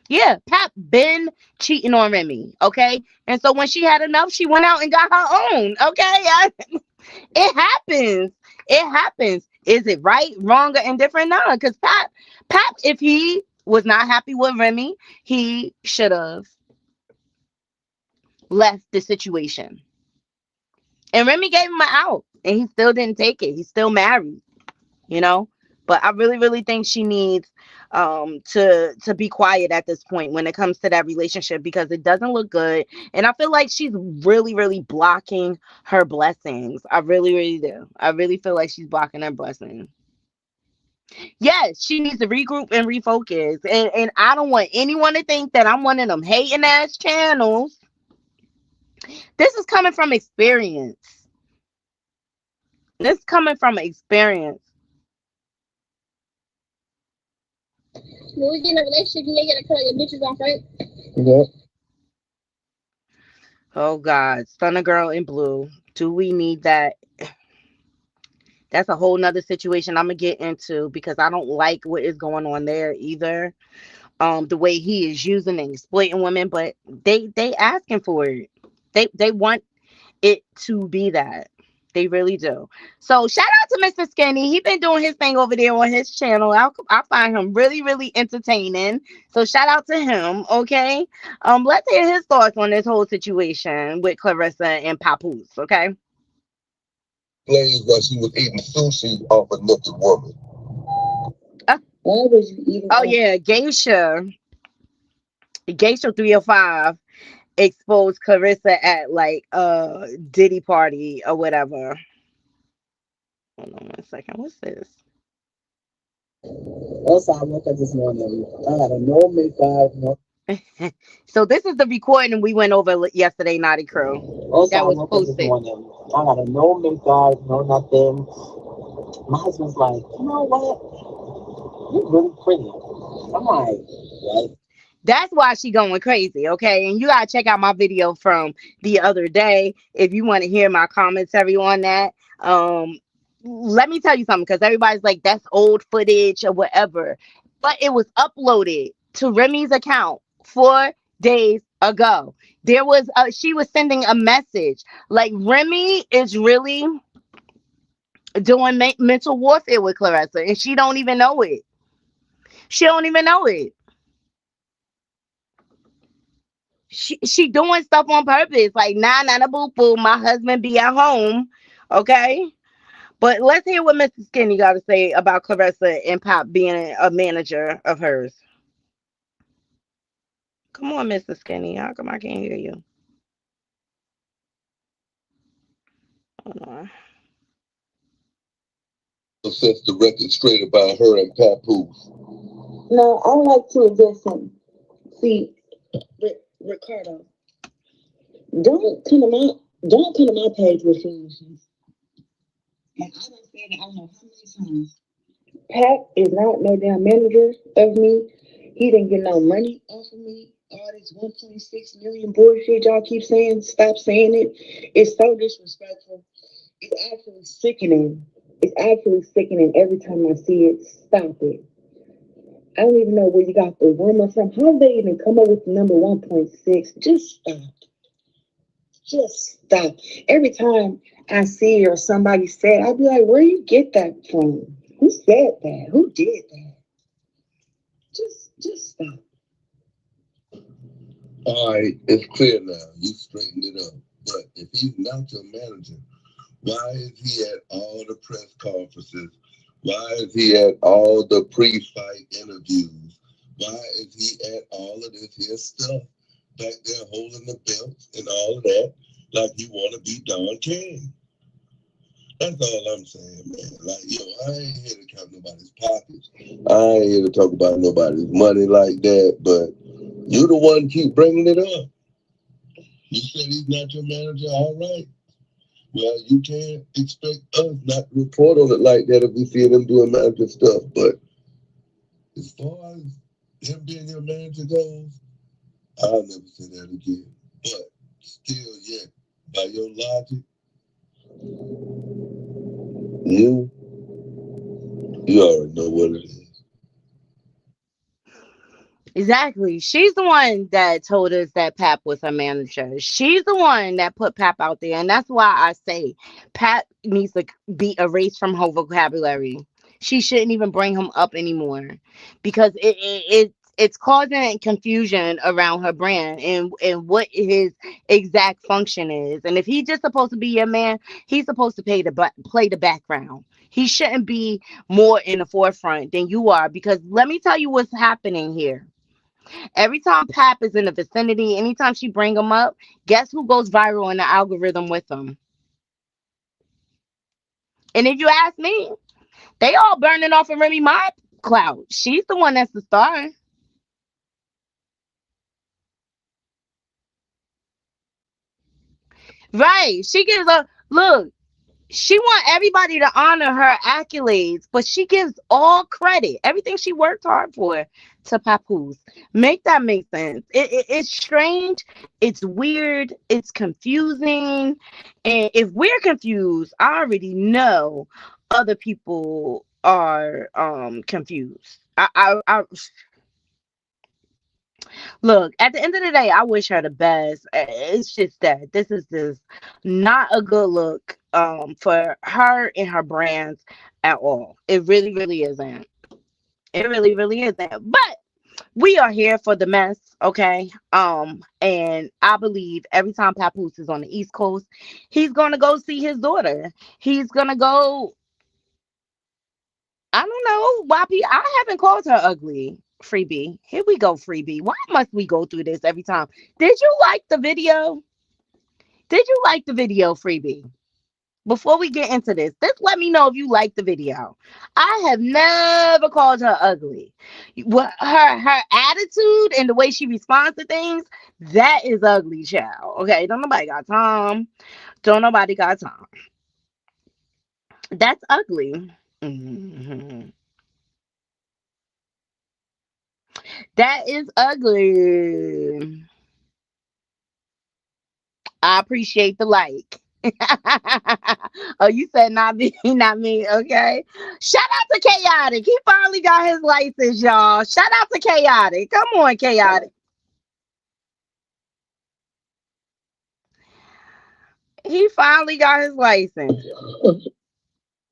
Yeah, Pap been cheating on Remy, okay? And so when she had enough, she went out and got her own, okay? It happens. It happens. Is it right, wrong, or indifferent? No, because Pap, if he was not happy with Remy, he should have left the situation. And Remy gave him an out, and he still didn't take it. He's still married, you know? But I really, really think she needs to be quiet at this point when it comes to that relationship, because it doesn't look good. And I feel like she's really, really blocking her blessings. I really, really do. I really feel like she's blocking her blessings. Yes, she needs to regroup and refocus. And I don't want anyone to think that I'm one of them hating ass channels. This is coming from experience. This is coming from experience. When we get in a relationship, you ain't gotta cut your bitches off, right? Yeah. Oh God, Stunner Girl in Blue. Do we need that? That's a whole nother situation I'm gonna get into, because I don't like what is going on there either. The way he is using and exploiting women, but they asking for it. They want it to be that. They really do. So shout out to Mr. Skinny. He been doing his thing over there on his channel. I find him really, really entertaining. So shout out to him. Okay. Let's hear his thoughts on this whole situation with Claressa and Papoose. Okay. Plays while she was eating sushi off a naked woman. Why was you eating? Oh yeah, Geisha 305 exposed Claressa at like Diddy party or whatever. Hold on 1 second. What's this? Also, I woke up this morning. I had a no makeup. No. So this is the recording we went over yesterday, Naughty Crew. Also, That I was woke up this posted. morning. I had a no makeup, no nothing. My husband's like, you know what? You're really pretty. I'm like, what? That's why she going crazy, okay? And you gotta check out my video from the other day if you want to hear my commentary on that. Let me tell you something, because everybody's like, that's old footage or whatever. But it was uploaded to Remy's account 4 days ago. There was she was sending a message. Like, Remy is really doing mental warfare with Claressa, and she don't even know it. She don't even know it. She doing stuff on purpose. Like, nah, not a boo boo. My husband be at home. Okay. But let's hear what Mr. Skinny got to say about Claressa and Pop being a manager of hers. Come on, Mr. Skinny. How come I can't hear you? Hold on. Sets the record straight about her and Papoose. Now, I would like to address him. See, Ricardo, don't come to my page with foolishness. And I done said it, I don't know how many times. Pat is not no damn manager of me. He didn't get no money off of me. All this 1.6 million bullshit y'all keep saying, stop saying it. It's so disrespectful. It's actually sickening. It's actually sickening every time I see it. Stop it. I don't even know where you got the rumor from. How did they even come up with the number 1.6? Just stop. Just stop. Every time I see it or somebody said, I'd be like, where you get that from? Who said that? Who did that? Just stop. All right, it's clear now. You straightened it up. But if he's not your manager, why is he at all the press conferences? Why is he at all the pre-fight interviews? Why is he at all of this here stuff back there holding the belts and all of that like you want to be Don King? That's all I'm saying, man. Like, I ain't here to count nobody's pockets. I ain't here to talk about nobody's money like that, but you the one keep bringing it up. You said he's not your manager, all right. Well, you can't expect us not to report on it like that if we see them doing manager stuff. But as far as him being your manager goes, I'll never say that again. But still, yeah, by your logic, you already know what it is. Exactly. She's the one that told us that Pap was her manager. She's the one that put Pap out there. And that's why I say Pap needs to be erased from her vocabulary. She shouldn't even bring him up anymore because it's causing confusion around her brand and what his exact function is. And if he's just supposed to be your man, he's supposed to play the background. He shouldn't be more in the forefront than you are, because let me tell you what's happening here. Every time Pap is in the vicinity, anytime she bring him up, guess who goes viral in the algorithm with them? And if you ask me, they all burning off of Remy Ma clout. She's the one that's the star. Right. She gives a look. She want everybody to honor her accolades, but she gives all credit, everything she worked hard for, to Papoose. Make that make sense. It's strange, it's weird, it's confusing, and if we're confused, I already know other people are confused. I Look, at the end of the day, I wish her the best. It's just that this is just not a good look for her and her brands at all. It really, really isn't. It really, really isn't. But we are here for the mess, okay? And I believe every time Papoose is on the East Coast, he's gonna go see his daughter. He's gonna go. I don't know why. I haven't called her ugly. Freebie. Here we go, Freebie. Why must we go through this every time? Did you like the video? Did you like the video, Freebie? Before we get into this, just let me know if you like the video. I have never called her ugly. What her attitude and the way she responds to things, that is ugly, child. Okay, don't nobody got time. Don't nobody got time. That's ugly. Mhm. That is ugly. I appreciate the like. Oh, you said not me, not me. Okay. Shout out to Chaotic. He finally got his license, y'all. Shout out to Chaotic. Come on, Chaotic. He finally got his license.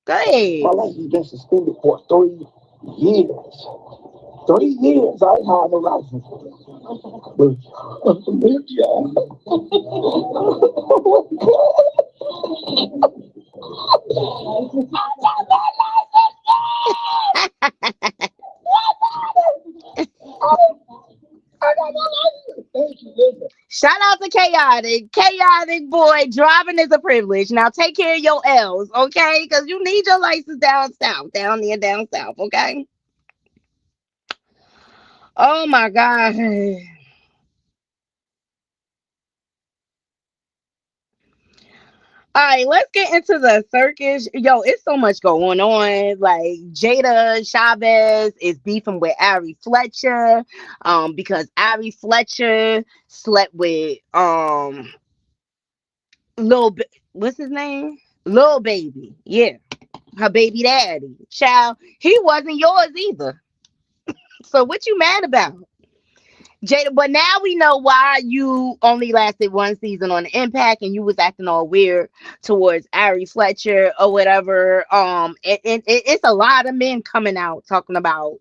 Go ahead. My license been suspended for 3 years. 3 years I had a license. Shout out to Chaotic. Chaotic boy, driving is a privilege. Now take care of your L's, okay? Because you need your license down south, down there, down south, okay? Oh my God. All right, let's get into the circus. Yo, it's so much going on. Like Jada Chavez is beefing with Ari Fletcher, because Ari Fletcher slept with what's his name? Lil Baby. Yeah, her baby daddy. Child, he wasn't yours either. So what you mad about? Jada, but now we know why you only lasted 1 season on the Impact and you was acting all weird towards Ari Fletcher or whatever. It's a lot of men coming out talking about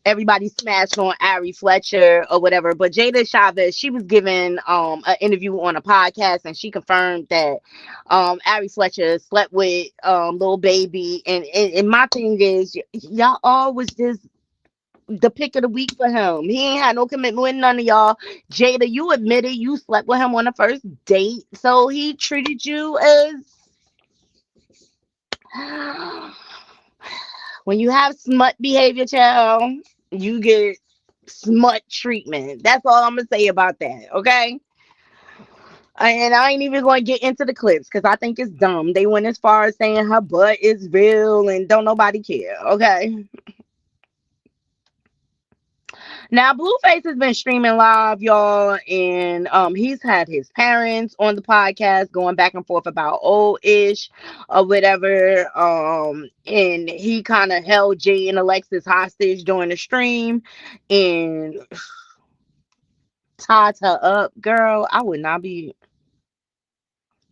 everybody smashed on Ari Fletcher or whatever. But Jada Chavez, she was given an interview on a podcast and she confirmed that Ari Fletcher slept with Lil Baby. And my thing is, y'all all was just the pick of the week for him. He ain't had no commitment with none of y'all. Jada, you admitted you slept with him on the first date, so he treated you as when you have smut behavior, child, you get smut treatment. That's all I'm gonna say about that, okay? And I ain't even going to get into the clips because I think it's dumb. They went as far as saying her butt is real and don't nobody care, okay? Now, Blueface has been streaming live, y'all, and he's had his parents on the podcast going back and forth about old-ish or whatever. And he kind of held JaidynAlexis hostage during the stream and tied her up. Girl, I would not be.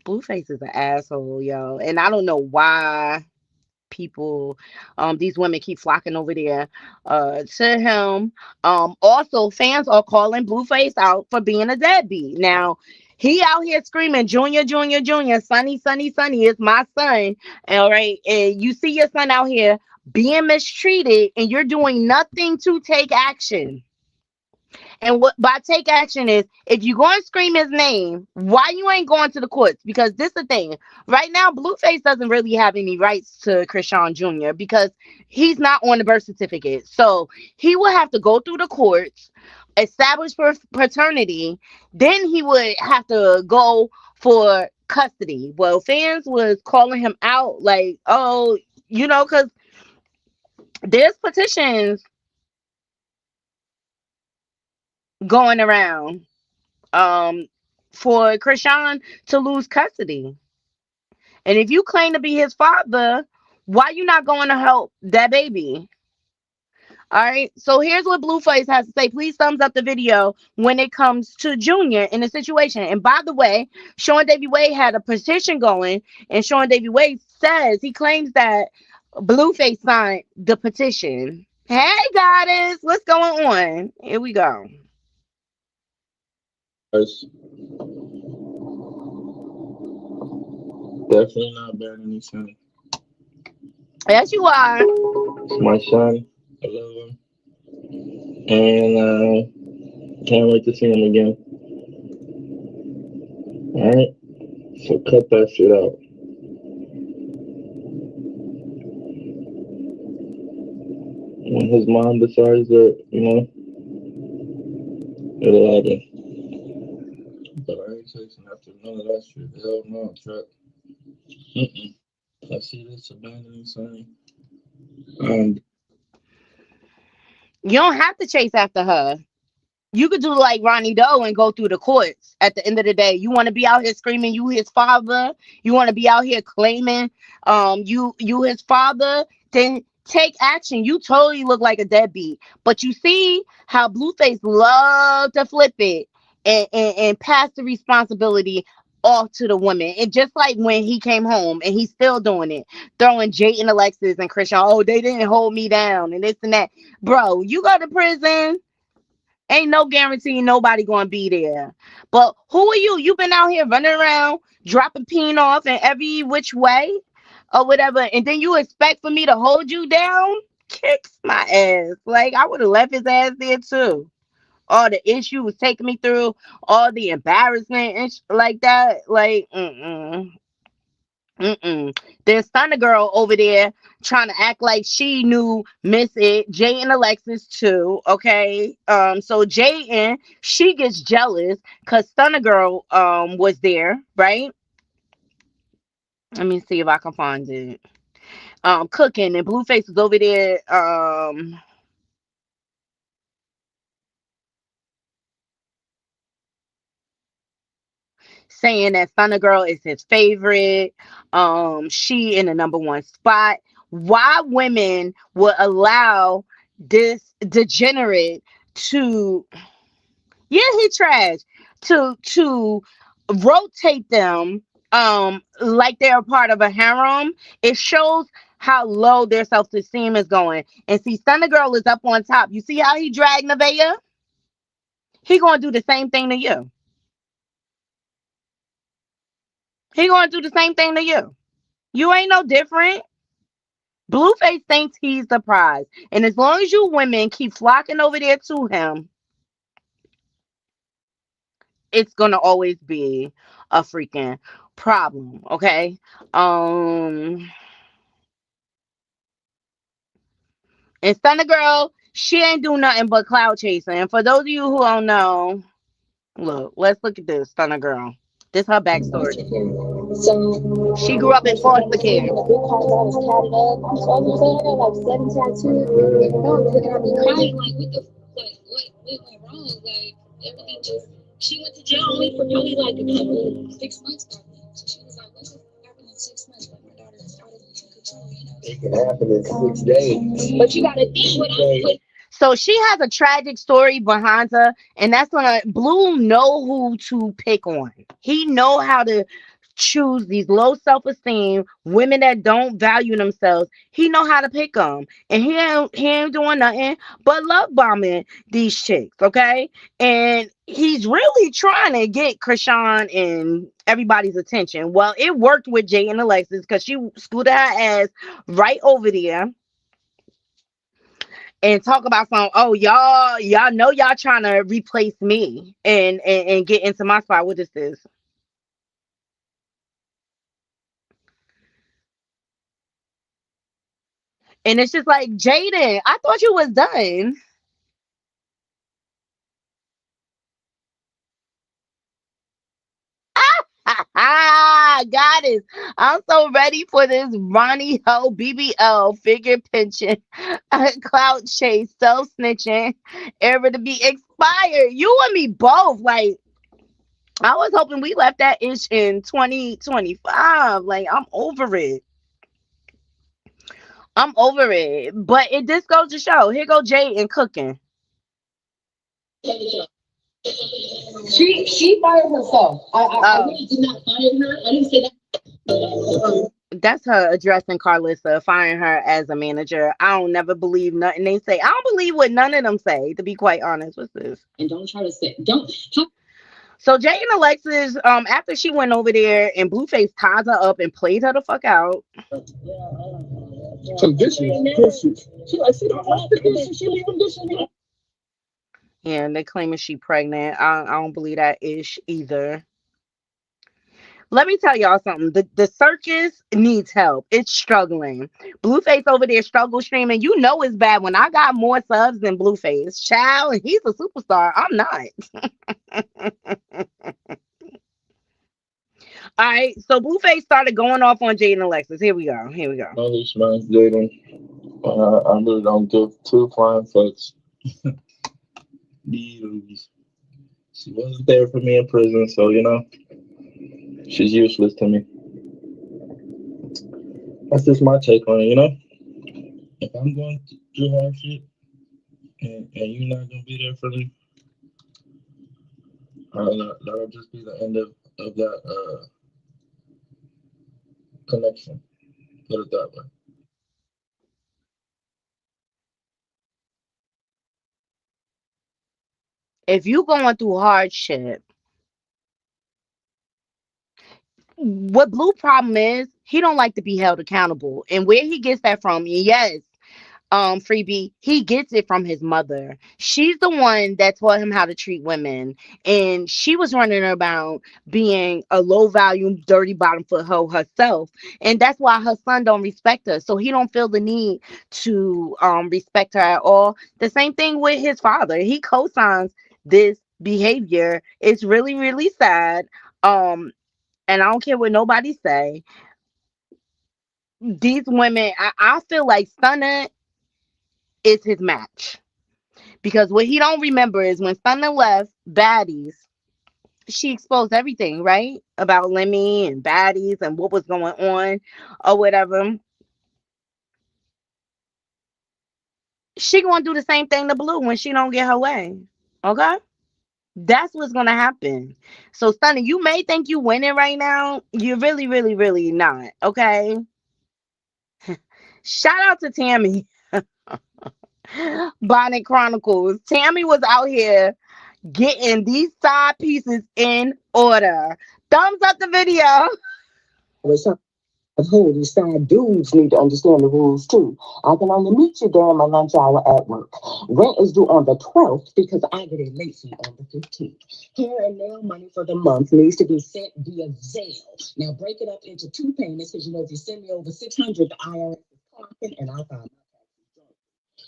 Blueface is an asshole, yo, and I don't know why people these women keep flocking over there to him. Also, fans are calling Blueface out for being a deadbeat. Now he out here screaming, Junior, Junior, Junior, Sonny, Sonny, Sonny is my son. All right, and you see your son out here being mistreated and you're doing nothing to take action. And what by take action is, if you're going to scream his name, why you ain't going to the courts? Because this is the thing. Right now, Blueface doesn't really have any rights to Chrisean Jr. because he's not on the birth certificate. So he will have to go through the courts, establish paternity, then he would have to go for custody. Well, fans was calling him out like, oh, because there's petitions going around for Chrisean to lose custody. And if you claim to be his father, why you not going to help that baby? All right, so here's what Blueface has to say. Please thumbs up the video when it comes to Junior in the situation. And by the way, Sean Davy Wade had a petition going, and Sean Davy Wade says he claims that Blueface signed the petition. Hey, goddess, what's going on? Here we go. Definitely not bad any son. Yes, you are. It's my son. I love him. And can't wait to see him again. Alright? So cut that shit out. When his mom decides that, it'll happen. But I ain't chasing after none of that shit. Hell no, Chuck. I see this abandoning son. You don't have to chase after her. You could do like Ronnie Doe and go through the courts. At the end of the day, you want to be out here screaming you his father. You want to be out here claiming you his father. Then take action. You totally look like a deadbeat. But you see how Blueface loved to flip it and pass the responsibility off to the women. And just like when he came home and he's still doing it, throwing JaidynAlexis and Chrisean, oh, they didn't hold me down and this and that. Bro, you go to prison, ain't no guarantee nobody gonna be there. But who are you? You been out here running around, dropping peen off in every which way or whatever, and then you expect for me to hold you down? Kicks my ass. Like, I would have left his ass there too. All the issue was taking me through, all the embarrassment and like that. Like, There's Thunder Girl over there trying to act like she knew Miss It, JaidynAlexis too. Okay. So Jaidyn, she gets jealous because Thunder Girl was there, right? Let me see if I can find it. Cooking, and Blueface was over there saying that Thunder Girl is his favorite. She in the number one spot. Why women would allow this degenerate to, yeah, he trash, to rotate them like they're a part of a harem. It shows how low their self-esteem is going. And see, Thunder Girl is up on top. You see how he dragged Nevaeh? He gonna do the same thing to you. He gonna do the same thing to you. You ain't no different. Blueface thinks he's the prize. And as long as you women keep flocking over there to him, it's gonna always be a freaking problem. Okay. And Thunder Girl, she ain't do nothing but cloud chasing. And for those of you who don't know, look, let's look at this Thunder Girl. This her backstory. So She grew up in foster care. the group calls I was tatted up. I'm 12 years old. I had like 7 tattoos. My mom was looking at me crying like, what went wrong? Like, everything just. She went to jail only for probably like a couple 6 months back then. So she was like, what's happening in 6 months? But my daughter is out of control, you know. It can happen in 6 days. But you gotta think what I'm putting. So she has a tragic story behind her, and that's gonna Blue know who to pick on. He know how to choose these low self-esteem women that don't value themselves. He know how to pick them, and he ain't doing nothing but love bombing these chicks, okay? And he's really trying to get Chrisean and everybody's attention. Well, it worked with JaidynAlexis because she scooted her ass right over there and talk about some, oh, y'all know y'all trying to replace me and get into my spot. What is this? And it's just like, Jaidyn, I thought you was done. Goddess, I'm so ready for this Ronnie Ho BBL figure pinching, clout chase, self snitching, ever to be expired. You and me both. Like, I was hoping we left that ish in 2025. Like, I'm over it. I'm over it. But it just goes to show. Here go Jaidyn cooking. She fired herself. I really did not fire her. I didn't say that. That's her addressing Claressa, firing her as a manager. I don't never believe nothing they say. I don't believe what none of them say, to be quite honest. What's this? And don't try to say So JaidynAlexis, after she went over there and Blueface tied her up and played her the fuck out. Some dishes. She like, she don't wash the dishes. She leave them dishes. Yeah, and they claiming she pregnant. I don't believe that ish either. Let me tell y'all something. The circus needs help. It's struggling. Blueface over there struggle streaming. You know it's bad when I got more subs than Blueface. Child, and he's a superstar. I'm not. All right, so Blueface started going off on JaidynAlexis. Here we go. No, this man's Jaidyn. I really don't give two flying fucks. She wasn't there for me in prison, so she's useless to me. That's just my take on it, If I'm going through hard shit and you're not gonna be there for me, that'll just be the end of of that connection. Put it that way. If you going through hardship, what Blue problem is, he don't like to be held accountable. And where he gets that from, yes, Freebie, he gets it from his mother. She's the one that taught him how to treat women, and she was running around being a low value dirty bottom foot hoe herself, and that's why her son don't respect her, so he don't feel the need to respect her at all. The same thing with his father. He co-signs this behavior. It's really really sad. And I don't care what nobody say, these women, I feel like Stunner is his match. Because what he don't remember is when Stunner left Baddies, she exposed everything, right? About Lemmy and Baddies and what was going on or whatever. She gonna do the same thing to Blue when she don't get her way. Okay? That's what's gonna happen. So Stunner, you may think you winning right now. You're really, really, really not. Okay? Shout out to Tammy. Bonnet Chronicles. Tammy was out here getting these side pieces in order. Thumbs up the video. Of who these side dudes need to understand the rules too. I can only meet you during my lunch hour at work. Rent is due on the 12th because I get it late fee on the 15th. Hair and nail money for the month needs to be sent via Zelle. Now break it up into 2 payments because you know if you send me over 600, the IRS is clocking and I found my taxes.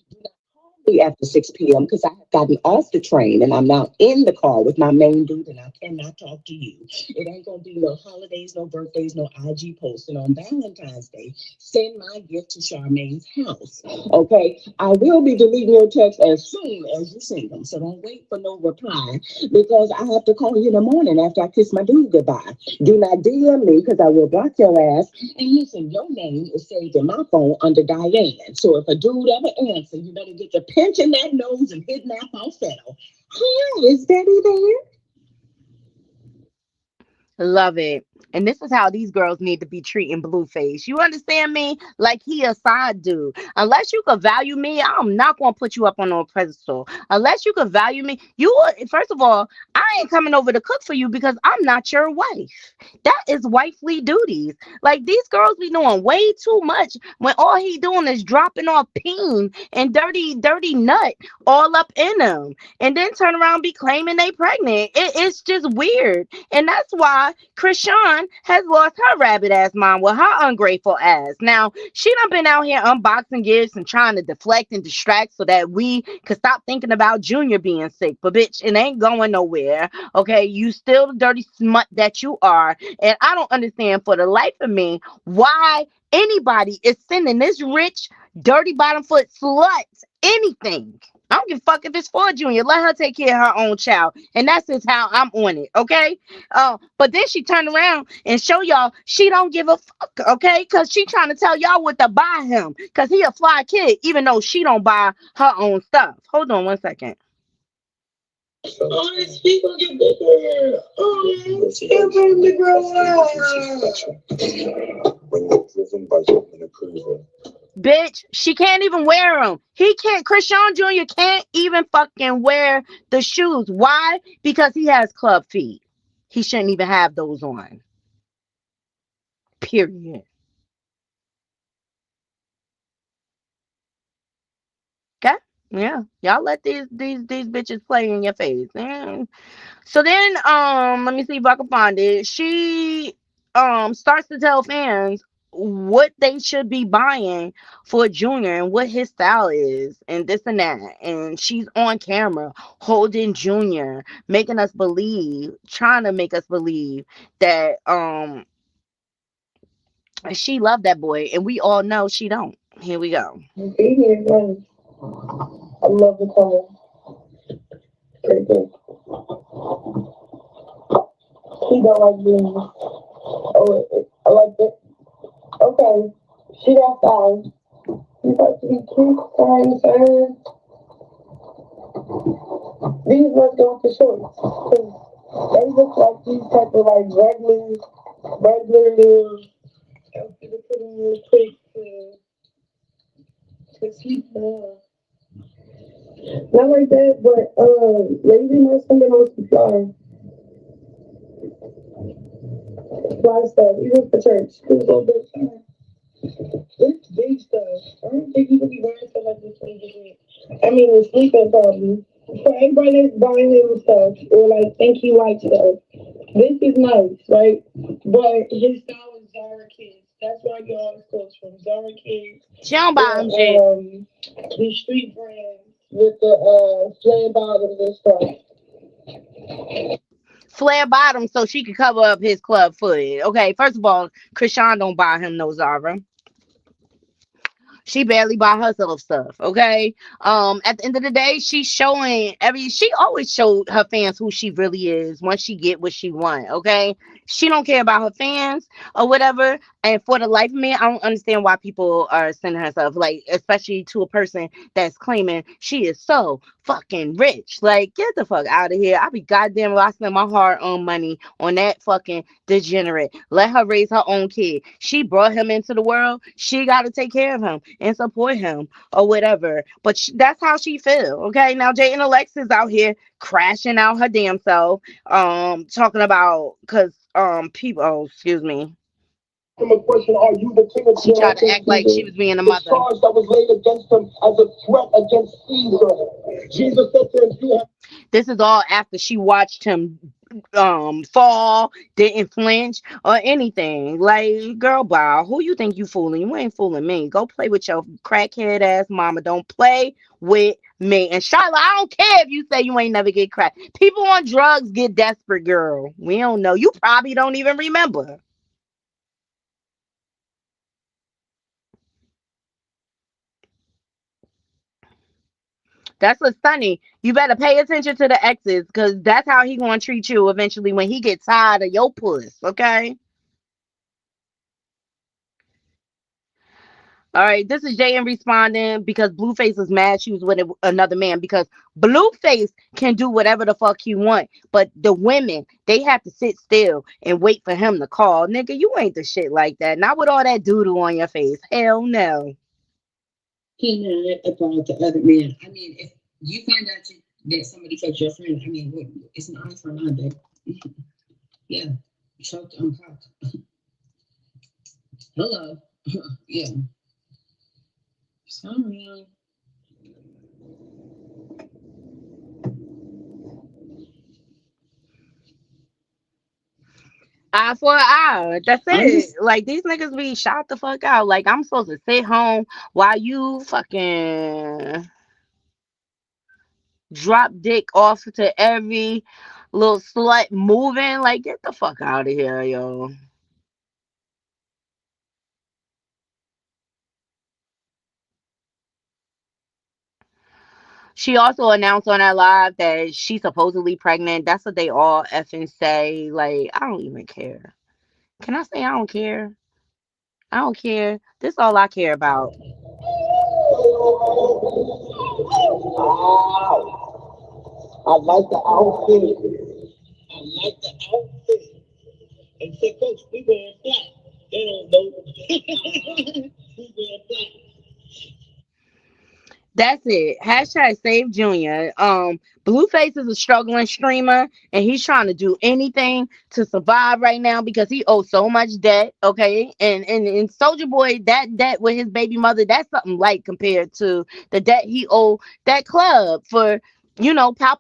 Do not call me after 6 p.m. because I have gotten off the train and I'm now in the car with my main dude and I cannot talk to you. It ain't gonna be no holidays, no birthdays, no IG posts. And on Valentine's Day, send my gift to Charmaine's house. Okay, I will be deleting your text as soon as you send them. So don't wait for no reply because I have to call you in the morning after I kiss my dude goodbye. Do not DM me because I will block your ass. And listen, your name is saved in my phone under Diane. So if a dude ever answers, you better get your pinching that nose and hitting that falsetto. Hi, is Betty there? Love it. And this is how these girls need to be treating Blueface. You understand me? Like he a side dude. Unless you could value me, I'm not gonna put you up on no pedestal. Unless you could value me, first of all, I ain't coming over to cook for you because I'm not your wife. That is wifely duties. Like these girls be doing way too much when all he doing is dropping off peen and dirty nut all up in them, and then turn around and be claiming they pregnant. It's just weird, and that's why Chrisean has lost her rabbit ass mind with her ungrateful ass. Now, she done been out here unboxing gifts and trying to deflect and distract so that we could stop thinking about Junior being sick. But bitch, it ain't going nowhere. Okay, you still the dirty smut that you are. And I don't understand for the life of me why anybody is sending this rich, dirty bottom foot slut anything. I don't give a fuck if it's for Junior. Let her take care of her own child. And that's just how I'm on it, okay? But then she turned around and show y'all she don't give a fuck, okay? Because she trying to tell y'all what to buy him. Because he a fly kid, even though she don't buy her own stuff. Hold on one second. All these people get bigger. It's getting to grow up. When you're driven by human approval. Bitch, she can't even wear them. He can't. Chrisean Jr. can't even fucking wear the shoes. Why? Because he has club feet. He shouldn't even have those on. Period. Okay? Yeah. Y'all let these bitches play in your face. Yeah. So then, let me see if I can find it. She starts to tell fans what they should be buying for Junior and what his style is and this and that. And she's on camera holding Junior, making us believe, trying to make us believe that she loved that boy, and we all know she don't. Here we go. I love the color. Great good. She don't like being. Oh, I like it. Okay, she got fine. You about to be cute, fine. These ones go with the shorts. They look like these type of like regular little outfit to put on real quick to sleep. Not like that, but maybe my something else to fly stuff, even for church. It's a little bit it's big stuff. I don't think you can be wearing stuff like this when you I mean, the sleeping probably. For everybody that's buying him stuff or like think he likes stuff, this is nice, right? But his style is Zara Kids. That's where I get all his clothes from. Zara Kids. She don't buy Or him shit. these street brands with the flare bottoms and stuff. Flare bottom so she can cover up his club footed. Okay, first of all, Chrisean don't buy him no Zara. She barely buy herself stuff. Okay. At the end of the day, she's showing she always showed her fans who she really is once she get what she want. Okay. She don't care about her fans or whatever. And for the life of me, I don't understand why people are sending her stuff, like, especially to a person that's claiming she is so fucking rich. Like, get the fuck out of here. I be goddamn well, I spend my hard-earned money on that fucking degenerate. Let her raise her own kid. She brought him into the world. She got to take care of him and support him or whatever. But that's how she feel. Okay. Now JaidynAlexis out here crashing out her damn self. Talking about because people. Oh, excuse me. Him a question, are you the king of She tried to act like she was being a the mother. charge that was laid against him as a threat against Caesar. Jesus said to him, you have This is all after she watched him fall, didn't flinch or anything. Like, girl, bye. Who you think you fooling? You ain't fooling me. Go play with your crackhead ass mama. Don't play with me. And Charlotte, I don't care if you say you ain't never get crack. People on drugs get desperate, girl. We don't know. You probably don't even remember. That's what's funny. You better pay attention to the exes because that's how he gonna treat you eventually when he gets tired of your puss. Okay. All right. This is JN responding because Blueface was mad she was with another man because Blueface can do whatever the fuck he want, but the women they have to sit still and wait for him to call. Nigga, you ain't the shit like that. Not with all that doodle on your face. Hell no. He mad about the other man. I mean, if you find out that somebody touched your friend, I mean, it's an eye for an eye, babe. Yeah, choked uncocked. Hello. Yeah. Sorry. Eye for an eye. That's I'm it. just Like these niggas be shot the fuck out. Like I'm supposed to sit home while you fucking drop dick off to every little slut moving. Like get the fuck out of here, yo. She also announced on that live that she's supposedly pregnant. That's what they all effing say. Like I don't even care. Can I say I don't care? I don't care. This is all I care about. I like the outfit. I like the outfit. And say, Coach, we wearing flat. They don't know. We wearing flat. That's it. Hashtag save Junior. Blueface is a struggling streamer and he's trying to do anything to survive right now because he owes so much debt. Okay. And Soldier Boy, that debt with his baby mother, that's something light compared to the debt he owed that club for,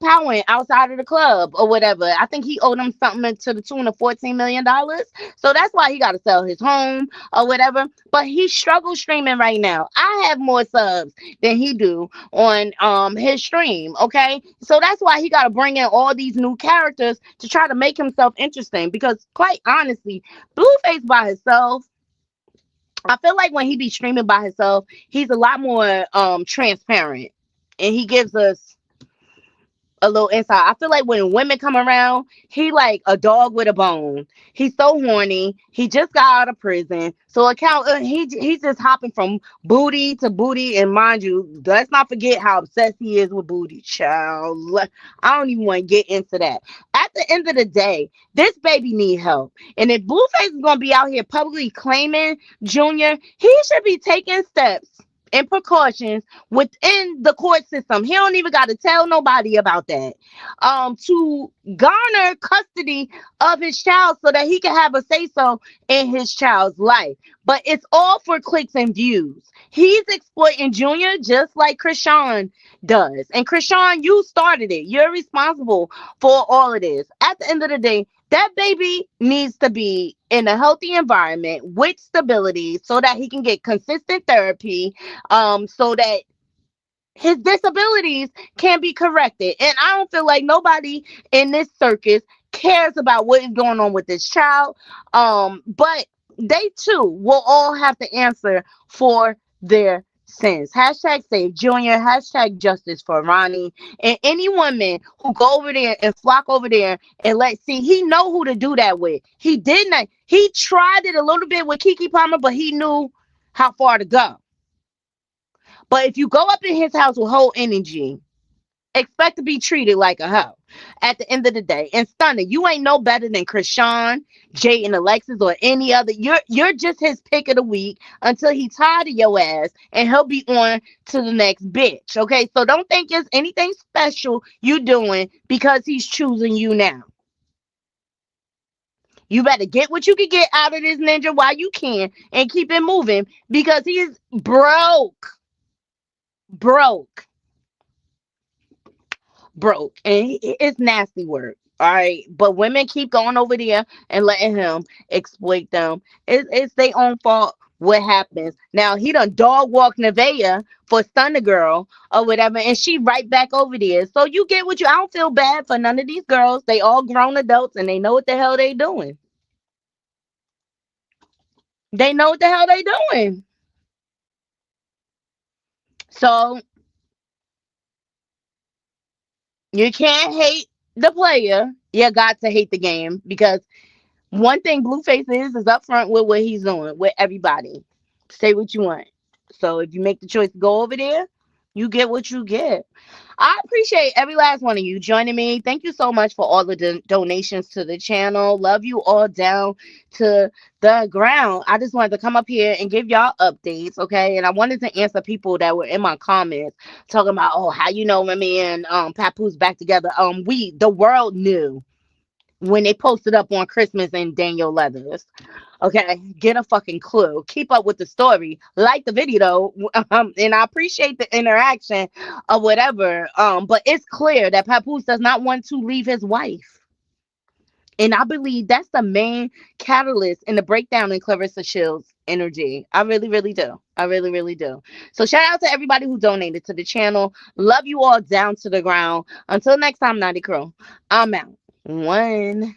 powing outside of the club or whatever. I think he owed them something to the tune of $14 million. So that's why he got to sell his home or whatever. But he struggles streaming right now. I have more subs than he do on his stream. Okay, so that's why he got to bring in all these new characters to try to make himself interesting. Because quite honestly, Blueface by himself, I feel like when he be streaming by himself, he's a lot more transparent, and he gives us a little insight. I feel like when women come around, he like a dog with a bone. He's so horny. He just got out of prison, so he's just hopping from booty to booty. And mind you, let's not forget how obsessed he is with booty, child. I don't even want to get into that. At the end of the day, this baby need help, and if Blueface is gonna be out here publicly claiming Junior, he should be taking steps and precautions within the court system. He don't even got to tell nobody about that. To garner custody of his child so that he can have a say so in his child's life. But it's all for clicks and views. He's exploiting Junior just like Chrisean does. And Chrisean, you started it. You're responsible for all of this. At the end of the day, that baby needs to be in a healthy environment with stability so that he can get consistent therapy, so that his disabilities can be corrected. And I don't feel like nobody in this circus cares about what is going on with this child. But they too will all have to answer for their sins. Hashtag save Junior, hashtag justice for Ronnie, and any woman who go over there and flock over there and he know who to do that with. He tried it a little bit with Keke Palmer, but he knew how far to go. But if you go up in his house with whole energy, expect to be treated like a hoe at the end of the day. And Stunner, you ain't no better than Chrisean, JaidynAlexis, or any other. You're just his pick of the week until he tired of your ass and he'll be on to the next bitch. Okay, so don't think it's anything special you doing because he's choosing you now. You better get what you can get out of this ninja while you can and keep it moving because he's broke. And it's nasty work. All right, but women keep going over there and letting him exploit them. It's their own fault what happens. Now he done dog walk Nevaeh for Stunner Girl or whatever, and she right back over there. So you get what you. I don't feel bad for none of these girls. They all grown adults and they know what the hell they doing. They know what the hell they doing. So you can't hate the player. You got to hate the game because one thing Blueface is upfront with what he's doing with everybody. Say what you want. So if you make the choice to go over there, you get what you get. I appreciate every last one of you joining me. Thank you so much for all the donations to the channel. Love you all down to the ground. I just wanted to come up here and give y'all updates, okay? And I wanted to answer people that were in my comments talking about, oh, how you know Remy and Papoose back together. The world knew when they posted up on Christmas and Daniel Leathers. Okay, get a fucking clue. Keep up with the story. Like the video, and I appreciate the interaction or whatever. But it's clear that Papoose does not want to leave his wife. And I believe that's the main catalyst in the breakdown in Claressa Sheilds' energy. I really, really do. I really, really do. So shout out to everybody who donated to the channel. Love you all down to the ground. Until next time, Naughty Crew, I'm out. One.